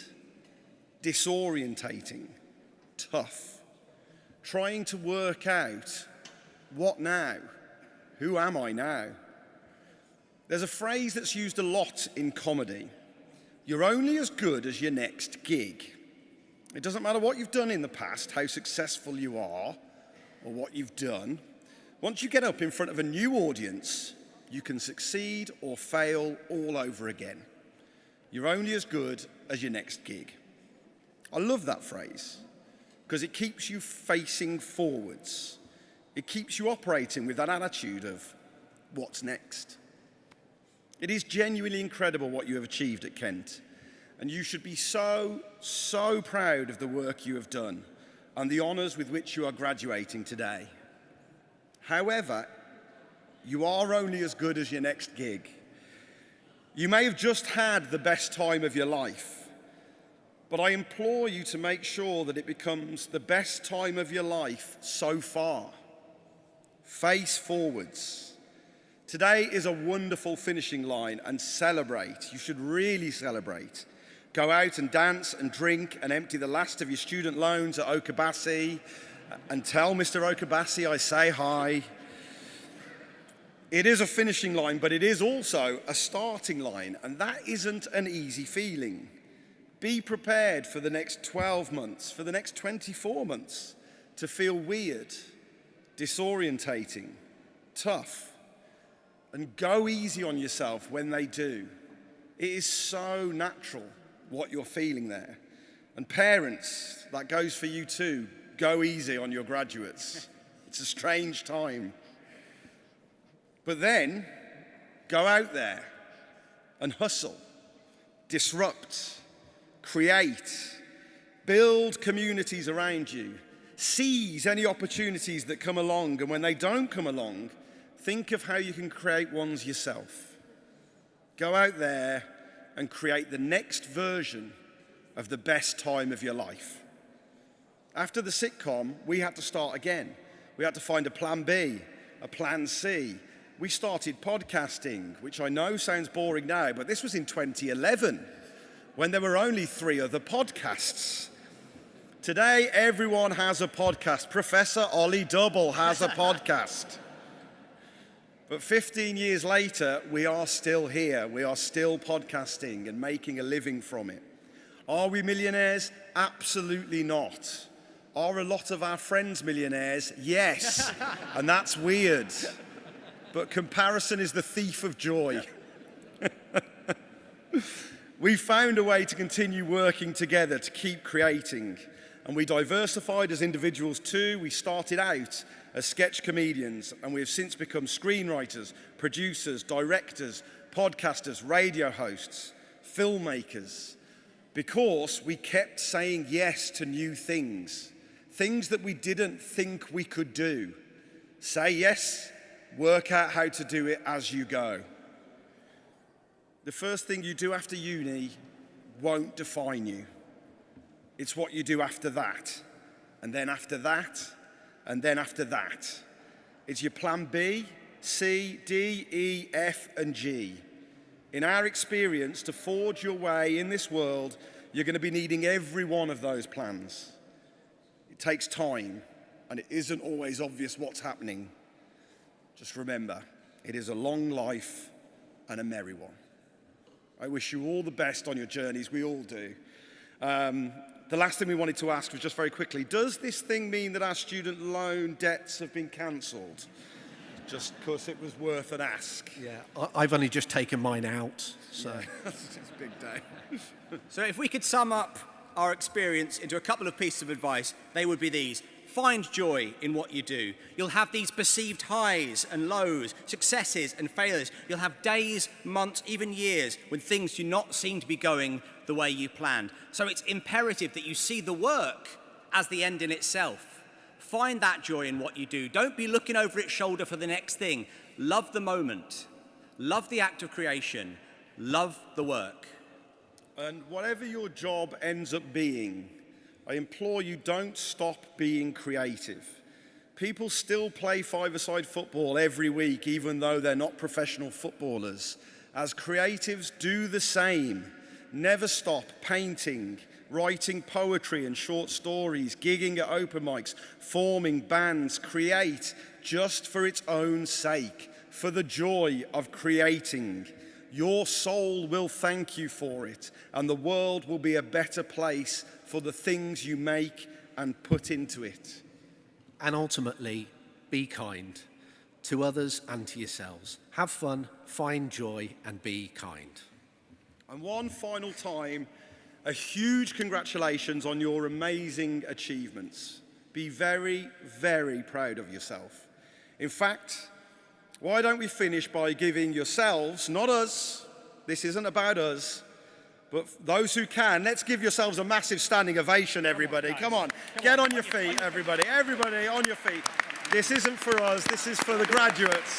disorientating, tough. Trying to work out, what now? Who am I now? There's a phrase that's used a lot in comedy. You're only as good as your next gig. It doesn't matter what you've done in the past, how successful you are, or what you've done. Once you get up in front of a new audience, you can succeed or fail all over again. You're only as good as your next gig. I love that phrase because it keeps you facing forwards. It keeps you operating with that attitude of what's next. It is genuinely incredible what you have achieved at Kent. And you should be so proud of the work you have done and the honours with which you are graduating today. However, you are only as good as your next gig. You may have just had the best time of your life, but I implore you to make sure that it becomes the best time of your life so far. Face forwards. Today is a wonderful finishing line, and celebrate. You should really celebrate. Go out and dance and drink and empty the last of your student loans at Okabasi and tell Mr. Okabasi I say hi. It is a finishing line, but it is also a starting line, and that isn't an easy feeling. Be prepared for the next 12 months, for the next 24 months, to feel weird, disorientating, tough, and go easy on yourself when they do. It is so natural what you're feeling there. And parents, that goes for you too. Go easy on your graduates. It's a strange time. But then, go out there and hustle, disrupt, create, build communities around you, seize any opportunities that come along, and when they don't come along, think of how you can create ones yourself. Go out there and create the next version of the best time of your life. After the sitcom, we had to start again. We had to find a plan B, a plan C. We started podcasting, which I know sounds boring now, but this was in 2011, when there were only 3 other podcasts. Today, everyone has a podcast. Professor Ollie Double has a podcast. But 15 years later, we are still here. We are still podcasting and making a living from it. Are we millionaires? Absolutely not. Are a lot of our friends millionaires? Yes. And that's weird. But comparison is the thief of joy. We found a way to continue working together to keep creating. And we diversified as individuals too. We started out as sketch comedians, and we have since become screenwriters, producers, directors, podcasters, radio hosts, filmmakers, because we kept saying yes to new things, things that we didn't think we could do. Say yes, work out how to do it as you go. The first thing you do after uni won't define you. It's what you do after that, and then after that, and then after that. It's your plan B, C, D, E, F, and G. In our experience, to forge your way in this world, you're going to be needing every one of those plans. It takes time, and it isn't always obvious what's happening. Just remember, it is a long life and a merry one. I wish you all the best on your journeys. We all do. The last thing we wanted to ask was just very quickly, does this thing mean that our student loan debts have been cancelled? Just because it was worth an ask. Yeah, I've only just taken mine out, so. Yeah, it's a big day. So if we could sum up our experience into a couple of pieces of advice, they would be these. Find joy in what you do. You'll have these perceived highs and lows, successes and failures. You'll have days, months, even years when things do not seem to be going the way you planned. So it's imperative that you see the work as the end in itself. Find that joy in what you do. Don't be looking over its shoulder for the next thing. Love the moment. Love the act of creation. Love the work. And whatever your job ends up being, I implore you, don't stop being creative. People still play five-a-side football every week, even though they're not professional footballers. As creatives, do the same. Never stop painting, writing poetry and short stories, gigging at open mics, forming bands. Create just for its own sake, for the joy of creating. Your soul will thank you for it, and the world will be a better place for the things you make and put into it. And ultimately, be kind to others and to yourselves. Have fun, find joy, and be kind. And one final time, a huge congratulations on your amazing achievements. Be very, very proud of yourself. In fact, why don't we finish by giving yourselves, not us, this isn't about us, but those who can, let's give yourselves a massive standing ovation, everybody. Come on, get on your feet, everybody. Everybody on your feet. This isn't for us, this is for the graduates.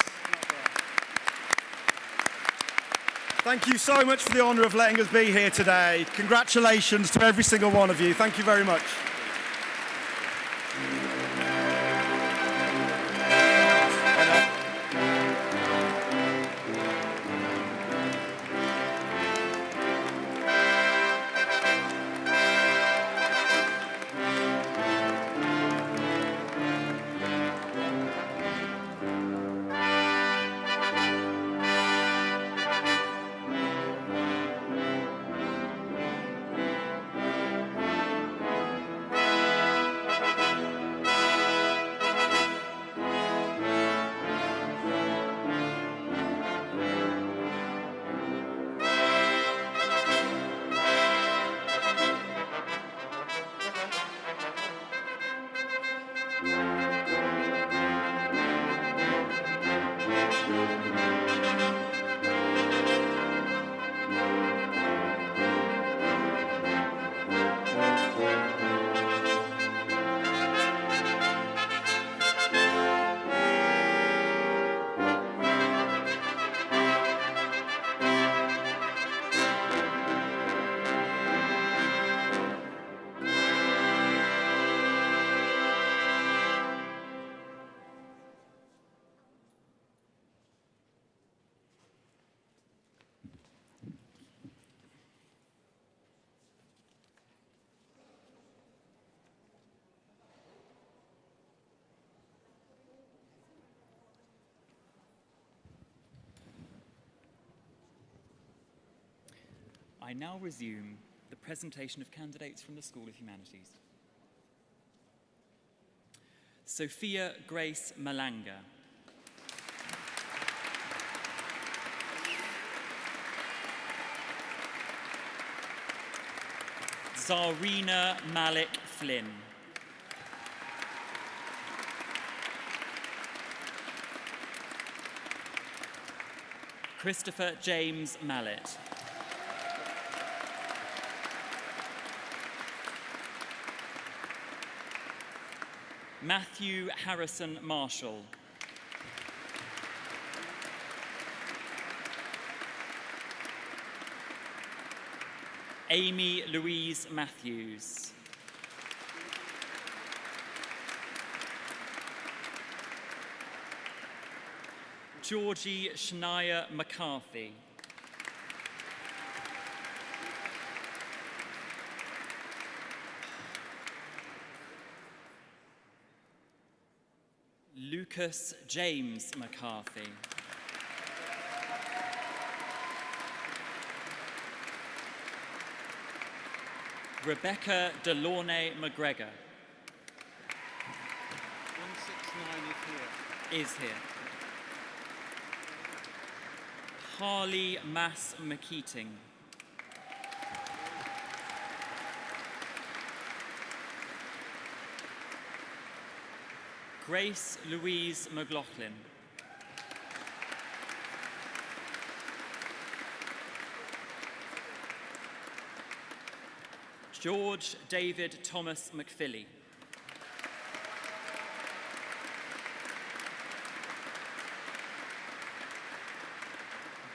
Thank you so much for the honour of letting us be here today. Congratulations to every single one of you. Thank you very much. I now resume the presentation of candidates from the School of Humanities. Sophia Grace Malanga. Zarina Malik Flynn. Christopher James Mallet. Matthew Harrison Marshall. Amy Louise Matthews. Georgie Shania McCarthy. Lucas James McCarthy. Rebecca Delaunay McGregor 169 is here. Harley Mass McKeating. Grace Louise McLaughlin. George David Thomas McPhilly.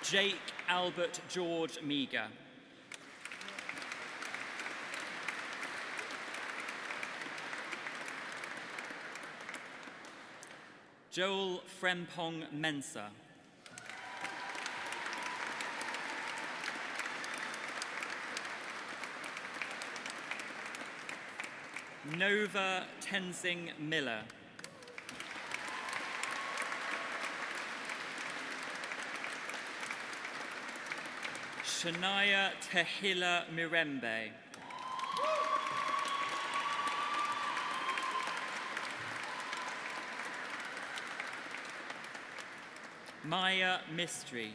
Jake Albert George Meager. Joel Frempong Mensa. Nova Tenzing Miller. Shania Tehila Mirembe. Maya Mystery.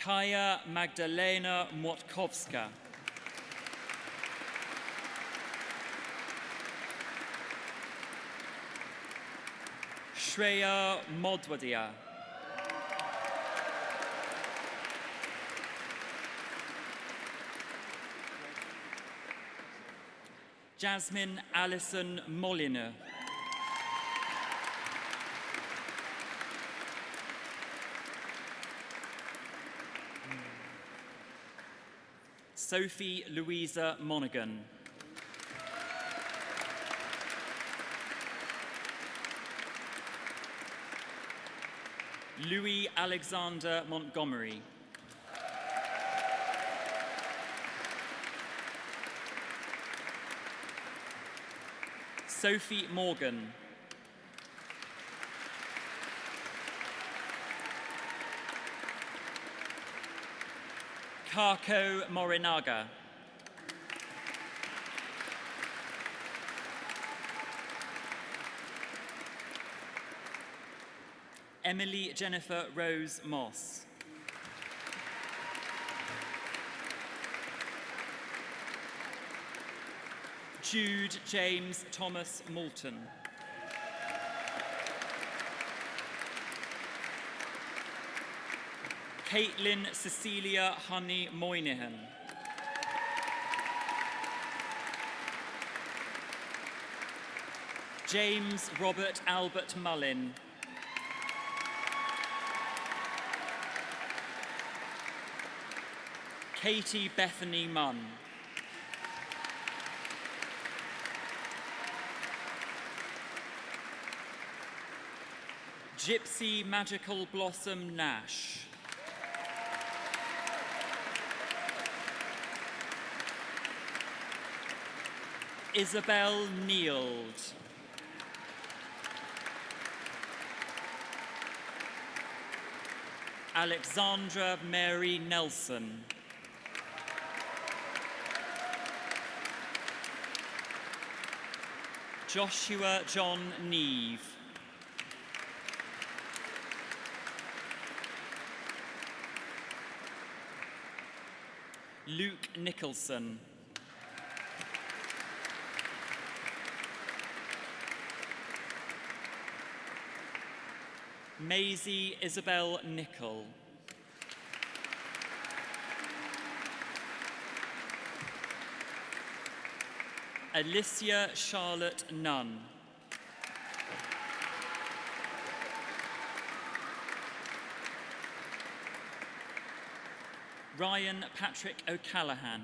Kaya Magdalena Młotkowska. Shreya Modwadia. Jasmine Allison Molyneux. Sophie Louisa Monaghan. Louis Alexander Montgomery. Sophie Morgan. Kako Morinaga. Emily Jennifer Rose Moss. Jude James Thomas Moulton. Caitlin Cecilia Honey Moynihan. James Robert Albert Mullin. Katie Bethany Munn. Gypsy Magical Blossom Nash. Isabel Neild. Alexandra Mary Nelson. Joshua John Neve. Luke Nicholson. Maisie Isabel Nichol. Alicia Charlotte Nunn. Ryan Patrick O'Callaghan.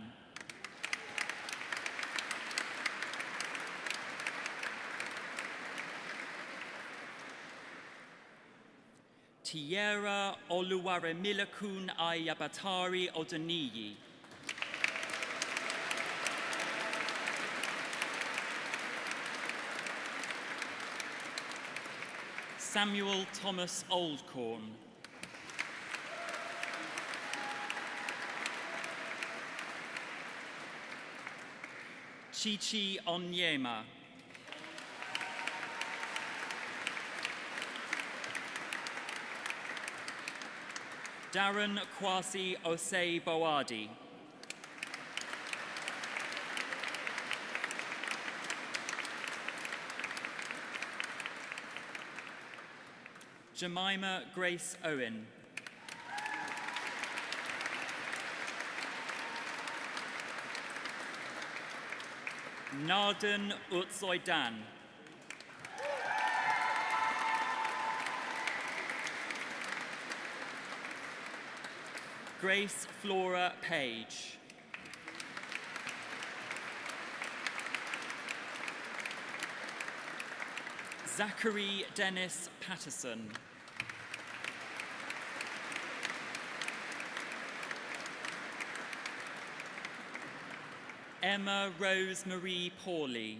Tierra Oluwaremilakun Ayabatari Odoniyi. Samuel Thomas Oldcorn. Chichi Onyema. Darren Kwasi Osei Bowadi. Jemima Grace Owen. Narden Utsoidan. Grace Flora Page. Zachary Dennis Patterson. Emma Rose Marie Pawley.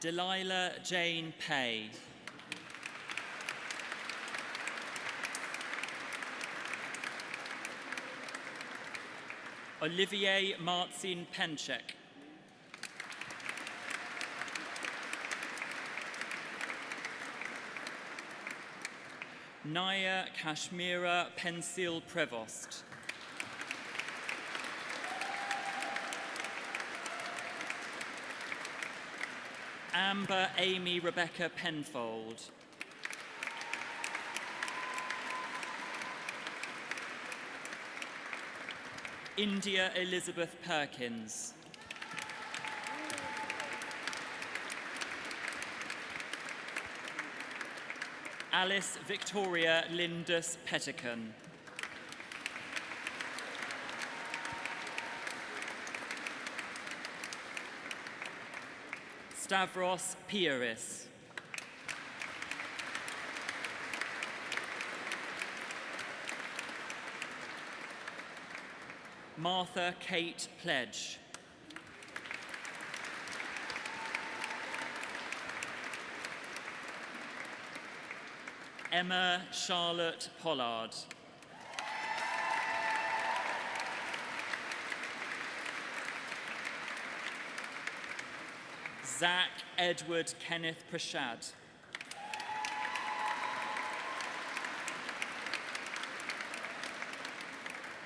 Delilah Jane Pay. Olivier Marcin Penchek. Naya Kashmira Pensil Prevost. Amber Amy Rebecca Penfold. India Elizabeth Perkins. Alice Victoria Lindus Pettican. Stavros Pieris. Martha Kate Pledge. Emma Charlotte Pollard. Zach Edward Kenneth Prashad.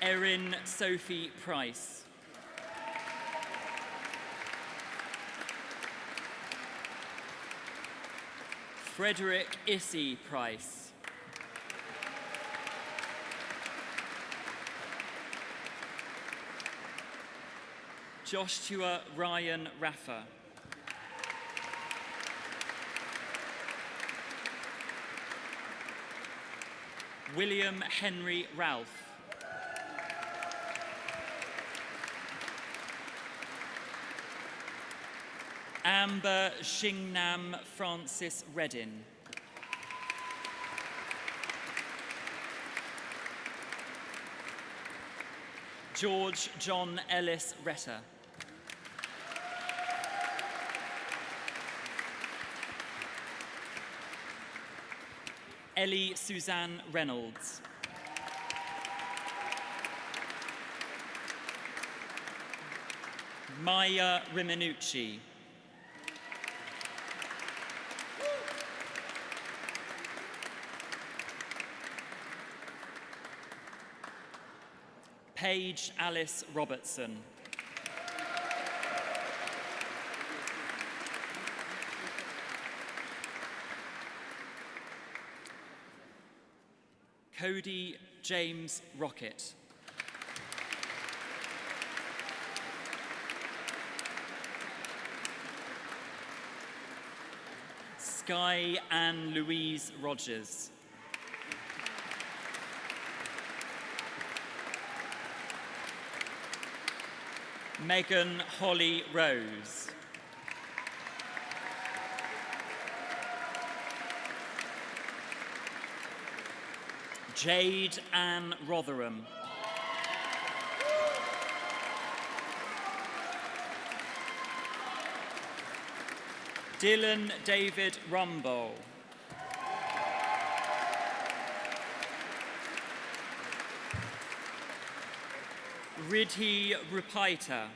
Erin Sophie Price. Frederick Issy Price. Joshua Ryan Raffer. William Henry Ralph. Amber Xingnam Francis Reddin. George John Ellis Retter. Ellie Suzanne Reynolds. Maya Riminucci. Paige Alice Robertson. Cody James Rocket. Sky Ann Louise Rogers. Megan Holly Rose. Jade Ann Rotherham. Dylan David Rumbold. Ridhi Rupaita.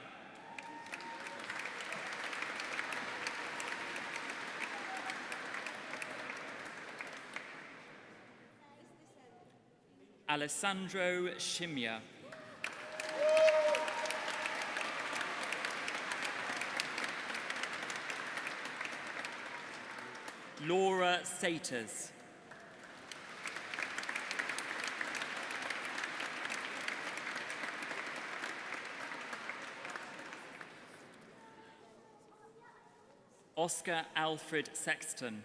Alessandro Shimya. Laura Saters. Oscar Alfred Sexton.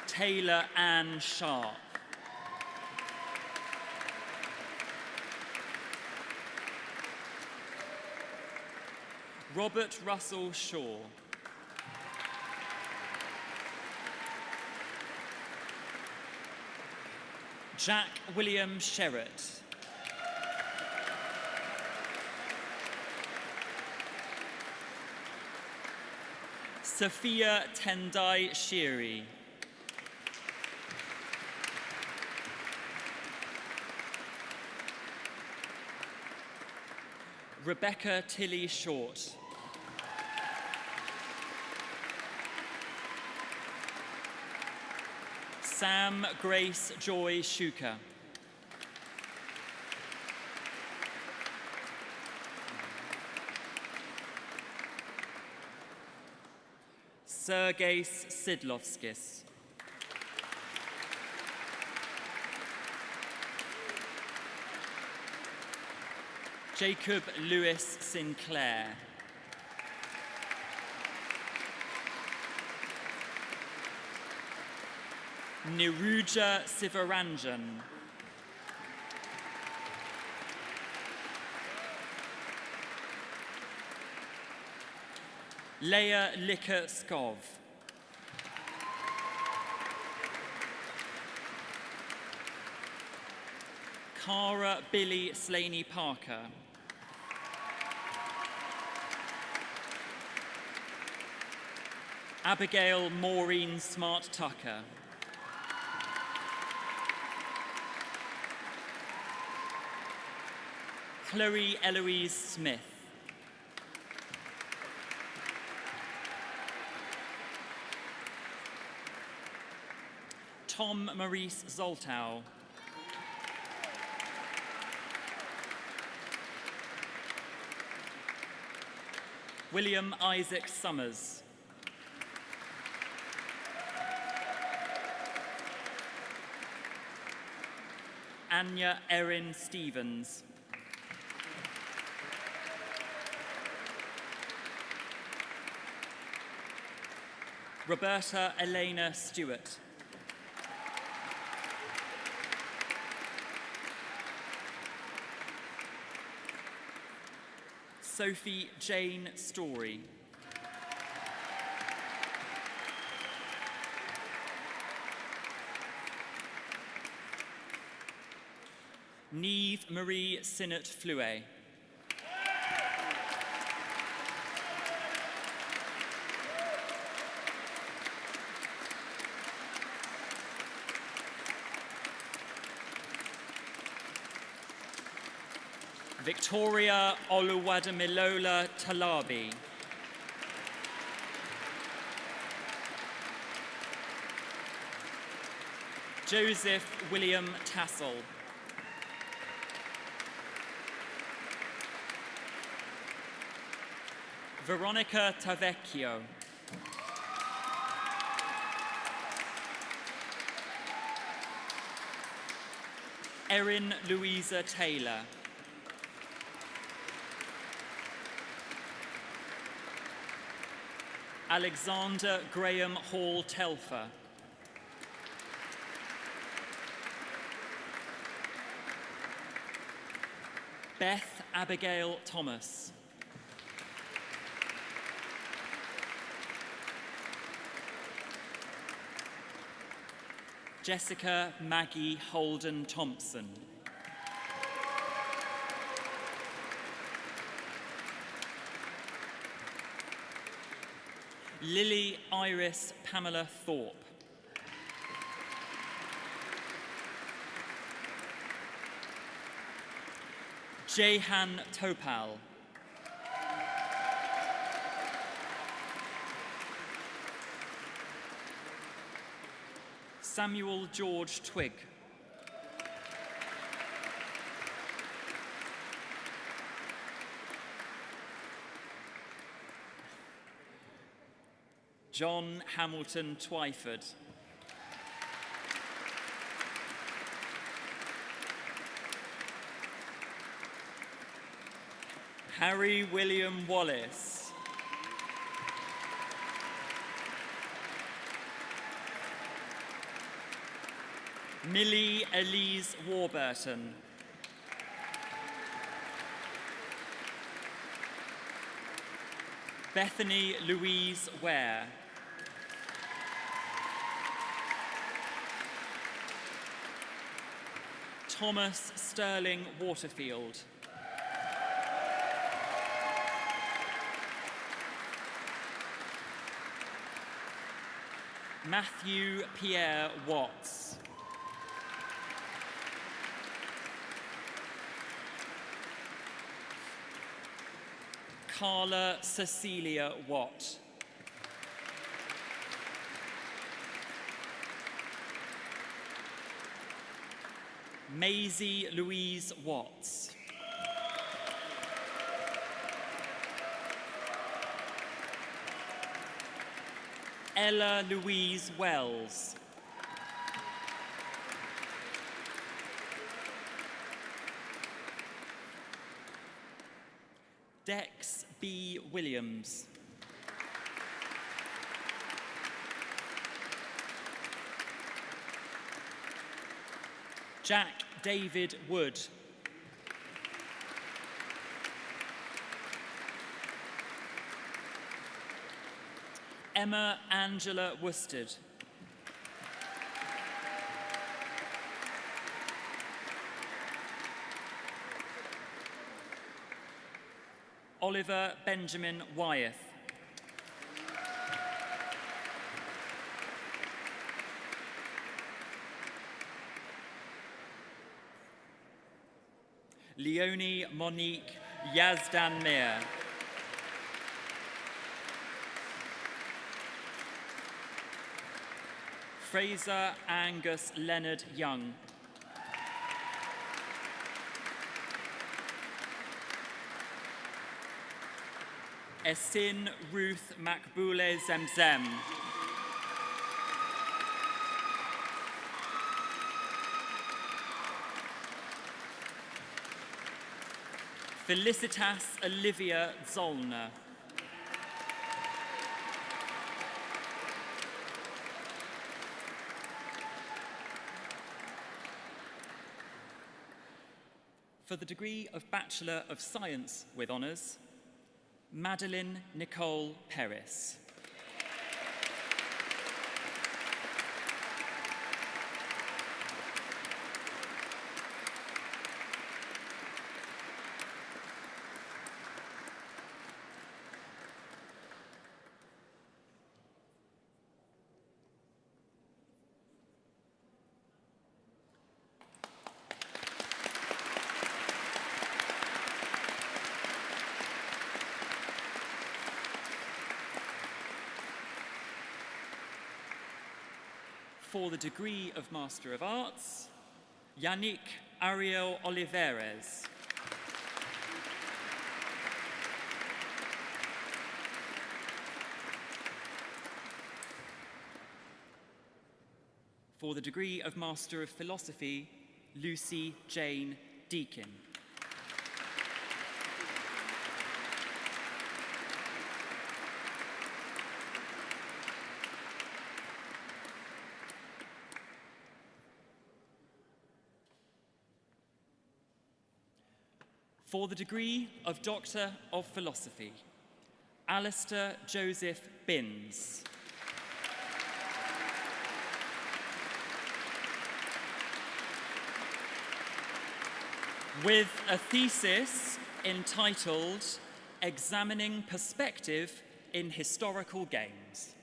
Taylor Ann Sharp. Robert Russell Shaw. Jack William Sherratt. Sophia Tendai Shiri. Rebecca Tilly Short. Sam Grace Joy Shuka. Sergeis Sidlovskis. Jacob Lewis Sinclair. Niruja Sivaranjan. Leia Licker Skov. Cara Billy Slaney Parker. Abigail Maureen Smart Tucker. Chloe Eloise Smith. Tom Maurice Zoltau. William Isaac Summers. Anya Erin Stevens. Roberta Elena Stewart. Sophie Jane Story. Neve Marie Sinnott Fluet. Victoria Oluwadamilola Talabi. Joseph William Tassel. Veronica Tavecchio. Erin Louisa Taylor. Alexander Graham Hall Telfer. Beth Abigail Thomas. Jessica Maggie Holden Thompson. Lily Iris Pamela Thorpe. Jehan Topal. Samuel George Twigg. John Hamilton Twyford. Harry William Wallace. Millie Elise Warburton. Bethany Louise Ware. Thomas Sterling Waterfield. Matthew Pierre Watts. Carla Cecilia Watt. Maisie Louise Watts. Ella Louise Wells. Dex B. Williams. Jack David Wood. Emma Angela Worsted. Oliver Benjamin Wyeth. Leonie Monique Yazdan Mir. Fraser Angus Leonard Young. Esin Ruth Makbule Zemzem. Felicitas Olivia Zollner. For the degree of Bachelor of Science with honours, Madeline Nicole Peris. For the degree of Master of Arts, Yannick Ariel Oliveres. For the degree of Master of Philosophy, Lucy Jane Deakin. For the degree of Doctor of Philosophy, Alistair Joseph Binns. With a thesis entitled Examining Perspective in historical games.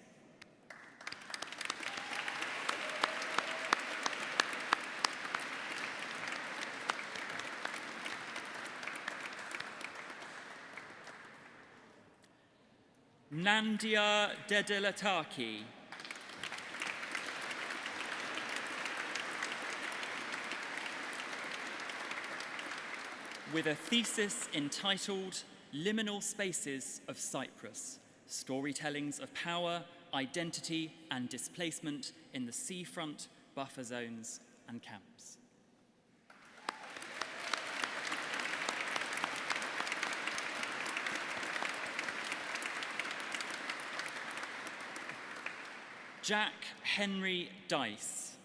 Nandia Dedilataki. With a thesis entitled Liminal Spaces of Cyprus, Storytellings of Power, Identity and Displacement in the Seafront, Buffer Zones and Camps. Jack Henry Dice.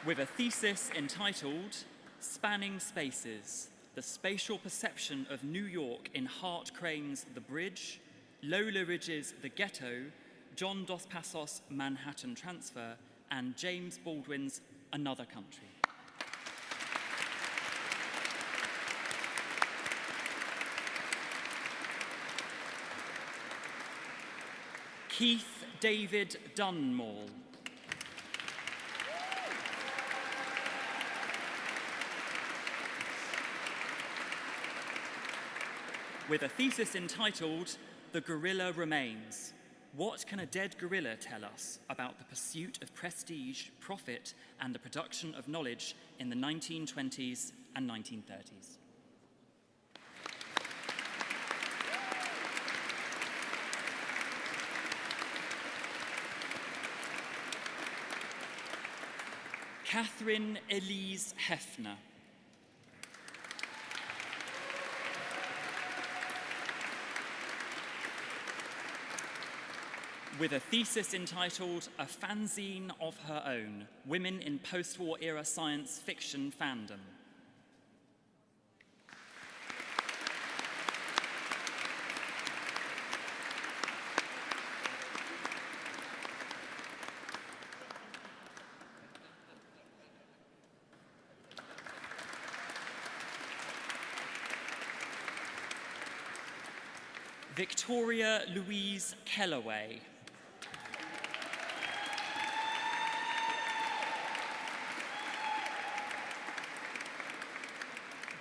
With a thesis entitled Spanning Spaces, the Spatial Perception of New York in Hart Crane's The Bridge, Lola Ridge's The Ghetto, John Dos Passos' Manhattan Transfer, and James Baldwin's Another Country. Keith David Dunmore. With a thesis entitled The Gorilla Remains. What can a dead gorilla tell us about the pursuit of prestige, profit, and the production of knowledge in the 1920s and 1930s? Catherine Elise Hefner. With a thesis entitled A Fanzine of Her Own, Women in Post-War Era Science Fiction Fandom. Victoria Louise Kellaway.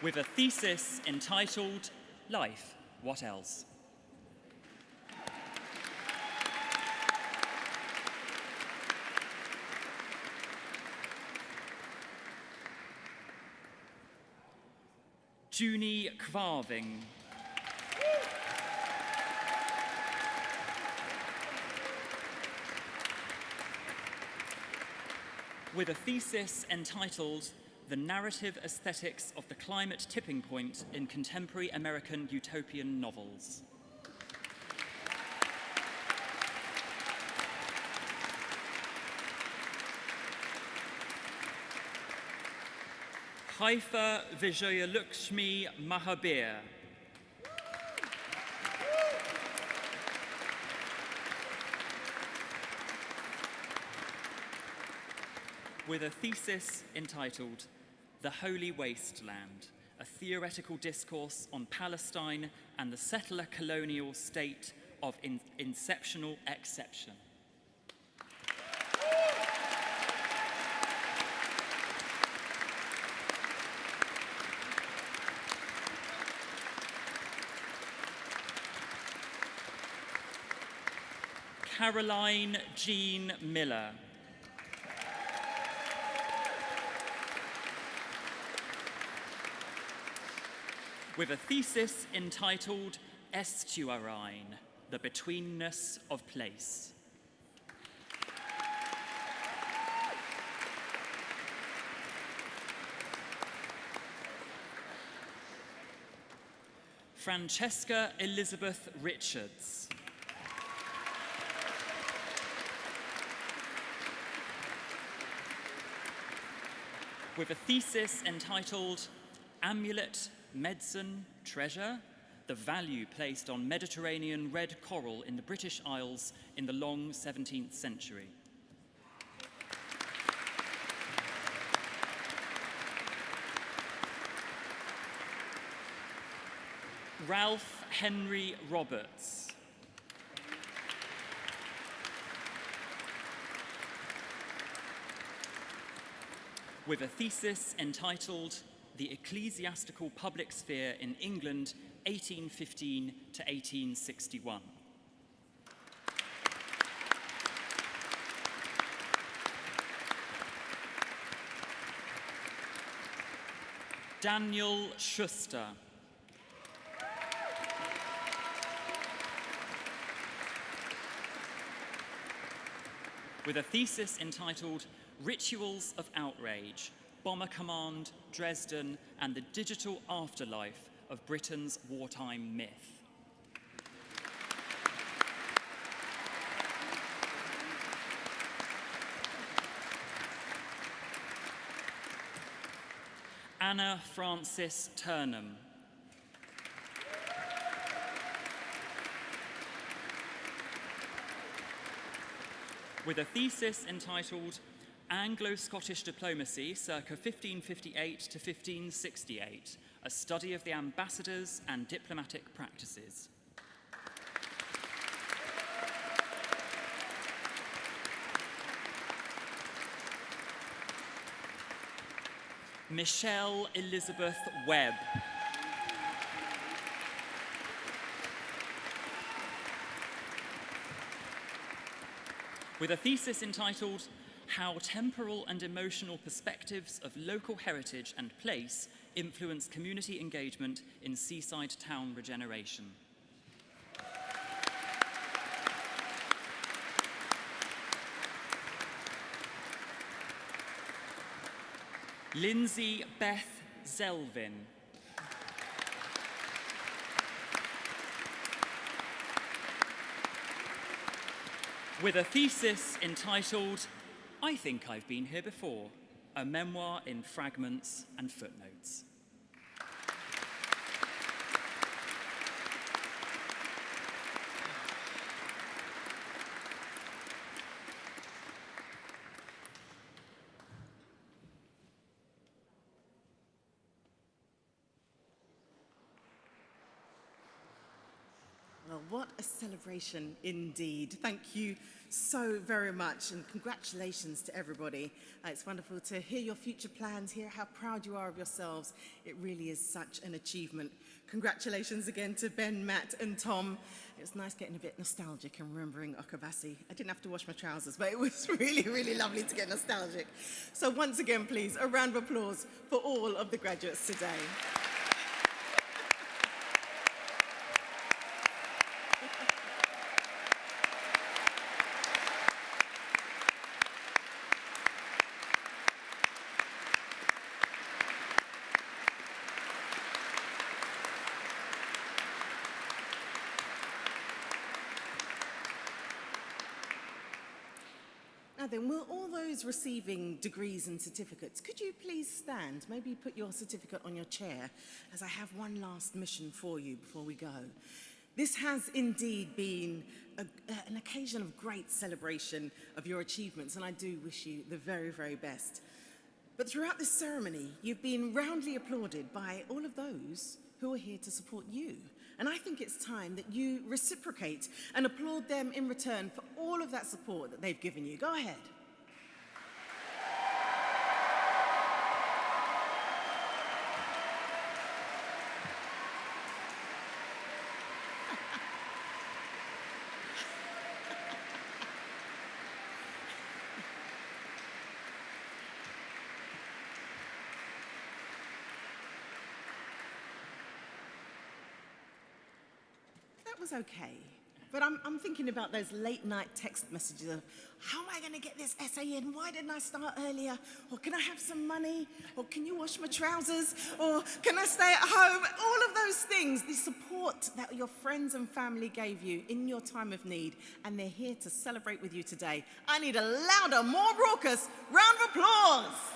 With a thesis entitled Life, What Else? Junie Kvarving. With a thesis entitled The Narrative Aesthetics of the Climate Tipping Point in Contemporary American Utopian Novels. Haifa Vijayalakshmi Mahabir. With a thesis entitled The Holy Wasteland, a theoretical discourse on Palestine and the settler colonial state of inceptional exception. Caroline Jean Miller. With a thesis entitled Estuarine, the Betweenness of Place. Francesca Elizabeth Richards. With a thesis entitled Amulet, Medicine, Treasure, the value placed on Mediterranean red coral in the British Isles in the long 17th century. Ralph Henry Roberts. With a thesis entitled The Ecclesiastical Public Sphere in England, 1815 to 1861. Daniel Schuster. With a thesis entitled Rituals of Outrage, Bomber Command, Dresden, and the Digital Afterlife of Britain's Wartime Myth. Anna Frances Turnham. With a thesis entitled Anglo-Scottish Diplomacy circa 1558 to 1568, a study of the ambassadors and diplomatic practices. Michelle Elizabeth Webb. With a thesis entitled How Temporal and Emotional Perspectives of Local Heritage and Place Influence Community Engagement in Seaside Town Regeneration. Lindsay Beth Zelvin. With a thesis entitled I Think I've Been Here Before, a memoir in fragments and footnotes. Well, what a celebration indeed. Thank you so very much, and congratulations to everybody. It's wonderful to hear your future plans, hear how proud you are of yourselves. It really is such an achievement. Congratulations again to Ben, Matt, and Tom. It was nice getting a bit nostalgic and remembering Okabasi. I didn't have to wash my trousers, but it was really, really lovely to get nostalgic. So once again, please, a round of applause for all of the graduates today. Now then, will all those receiving degrees and certificates, could you please stand? Maybe put your certificate on your chair, as I have one last mission for you before we go. This has indeed been an occasion of great celebration of your achievements, and I do wish you the very, very best. But throughout this ceremony, you've been roundly applauded by all of those who are here to support you. And I think it's time that you reciprocate and applaud them in return for all of that support that they've given you. Go ahead. That was okay. But I'm thinking about those late night text messages of, how am I going to get this essay in? Why didn't I start earlier? Or can I have some money? Or can you wash my trousers? Or can I stay at home? All of those things, the support that your friends and family gave you in your time of need, and they're here to celebrate with you today. I need a louder, more raucous round of applause.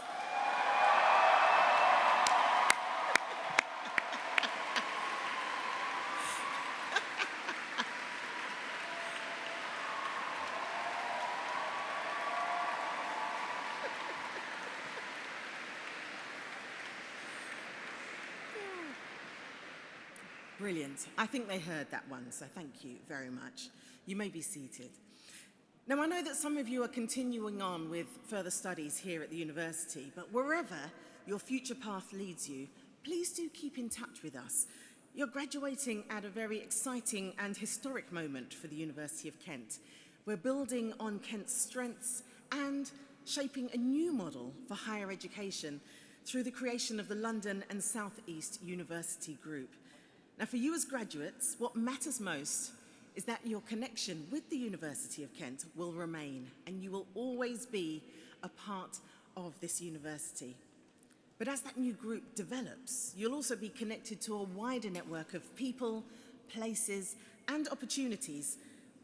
Brilliant. I think they heard that one, so thank you very much. You may be seated. Now, I know that some of you are continuing on with further studies here at the university, but wherever your future path leads you, please do keep in touch with us. You're graduating at a very exciting and historic moment for the University of Kent. We're building on Kent's strengths and shaping a new model for higher education through the creation of the London and South East University Group. Now, for you as graduates, what matters most is that your connection with the University of Kent will remain, and you will always be a part of this university. But as that new group develops, you'll also be connected to a wider network of people, places, and opportunities,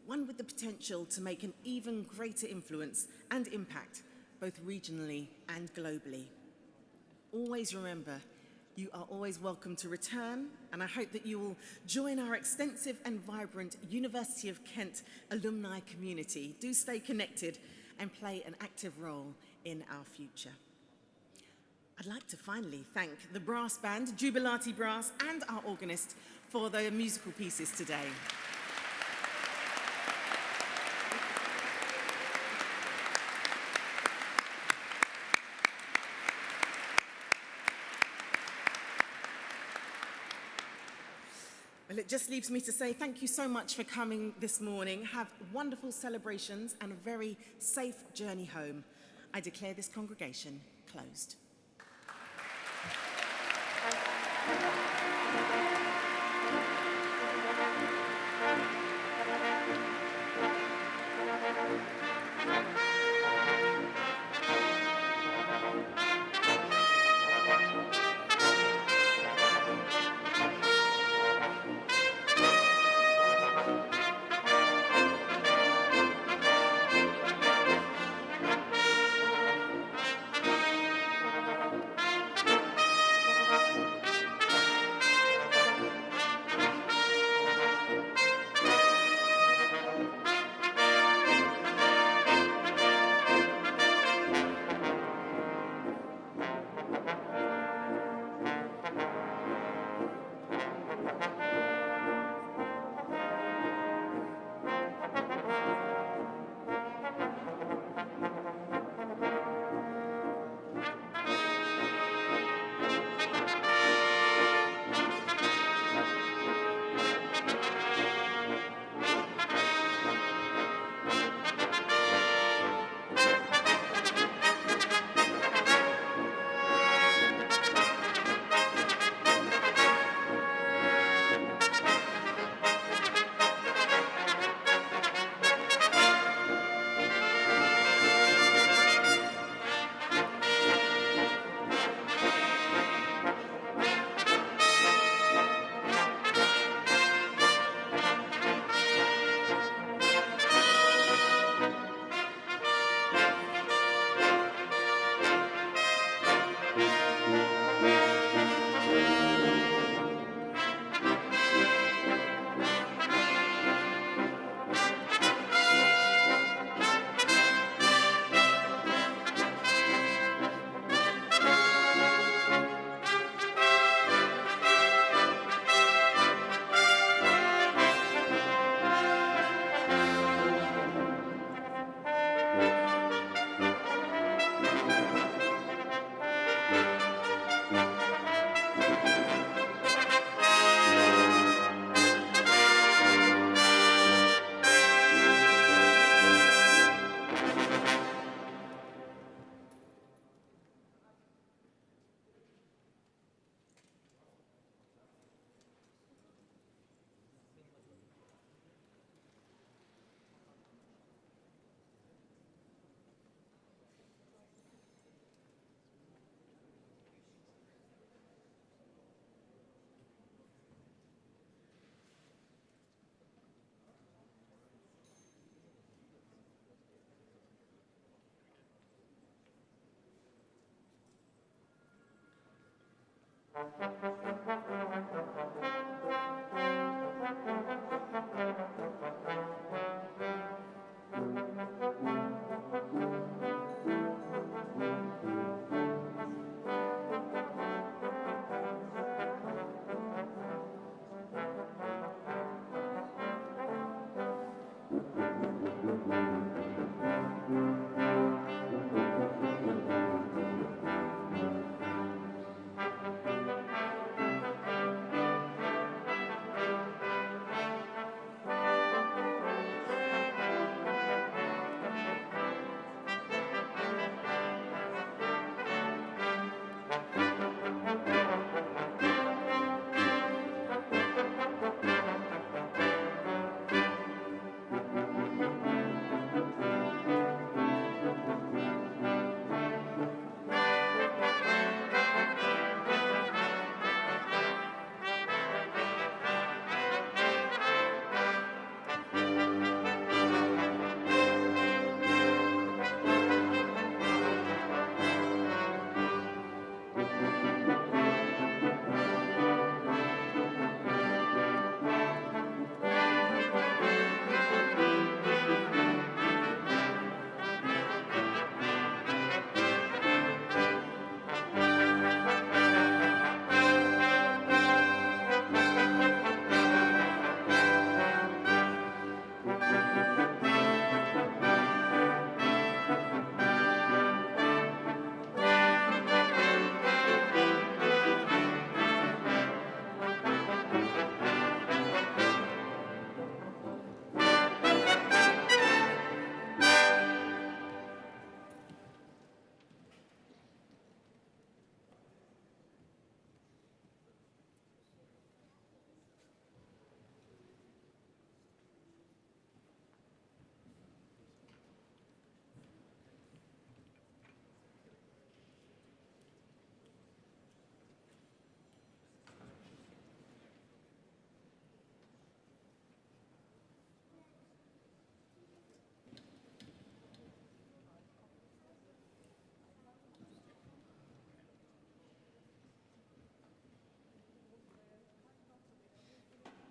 one with the potential to make an even greater influence and impact, both regionally and globally. Always remember, you are always welcome to return, and I hope that you will join our extensive and vibrant University of Kent alumni community. Do stay connected and play an active role in our future. I'd like to finally thank the brass band, Jubilati Brass, and our organist for their musical pieces today. Well, it just leaves me to say thank you so much for coming this morning. Have wonderful celebrations and a very safe journey home. I declare this congregation closed.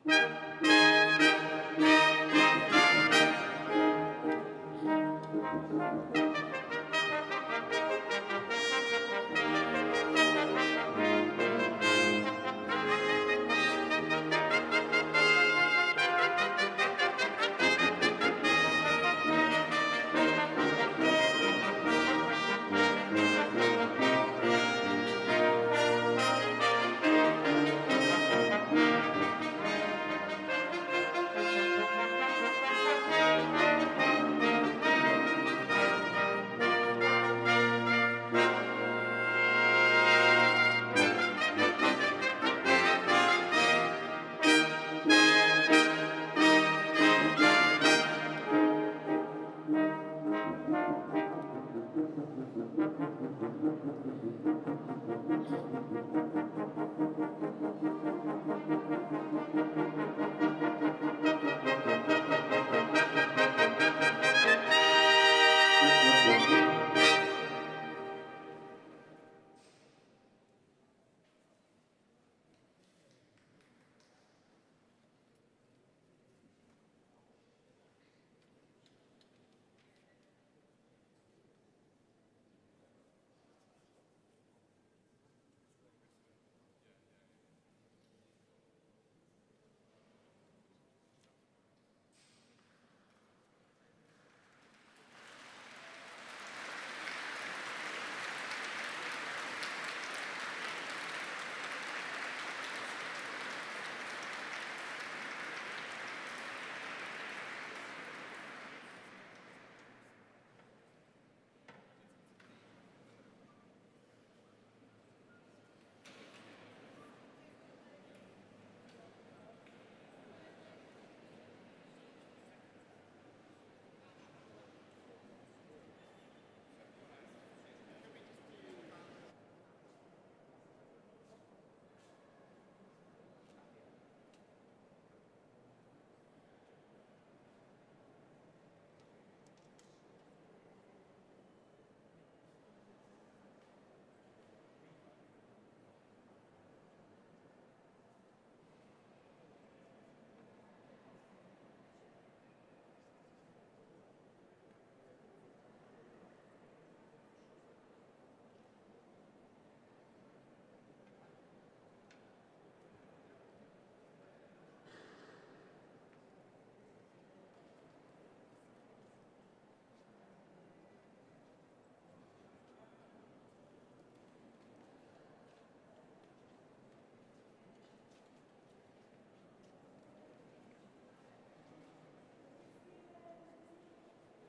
Thank you.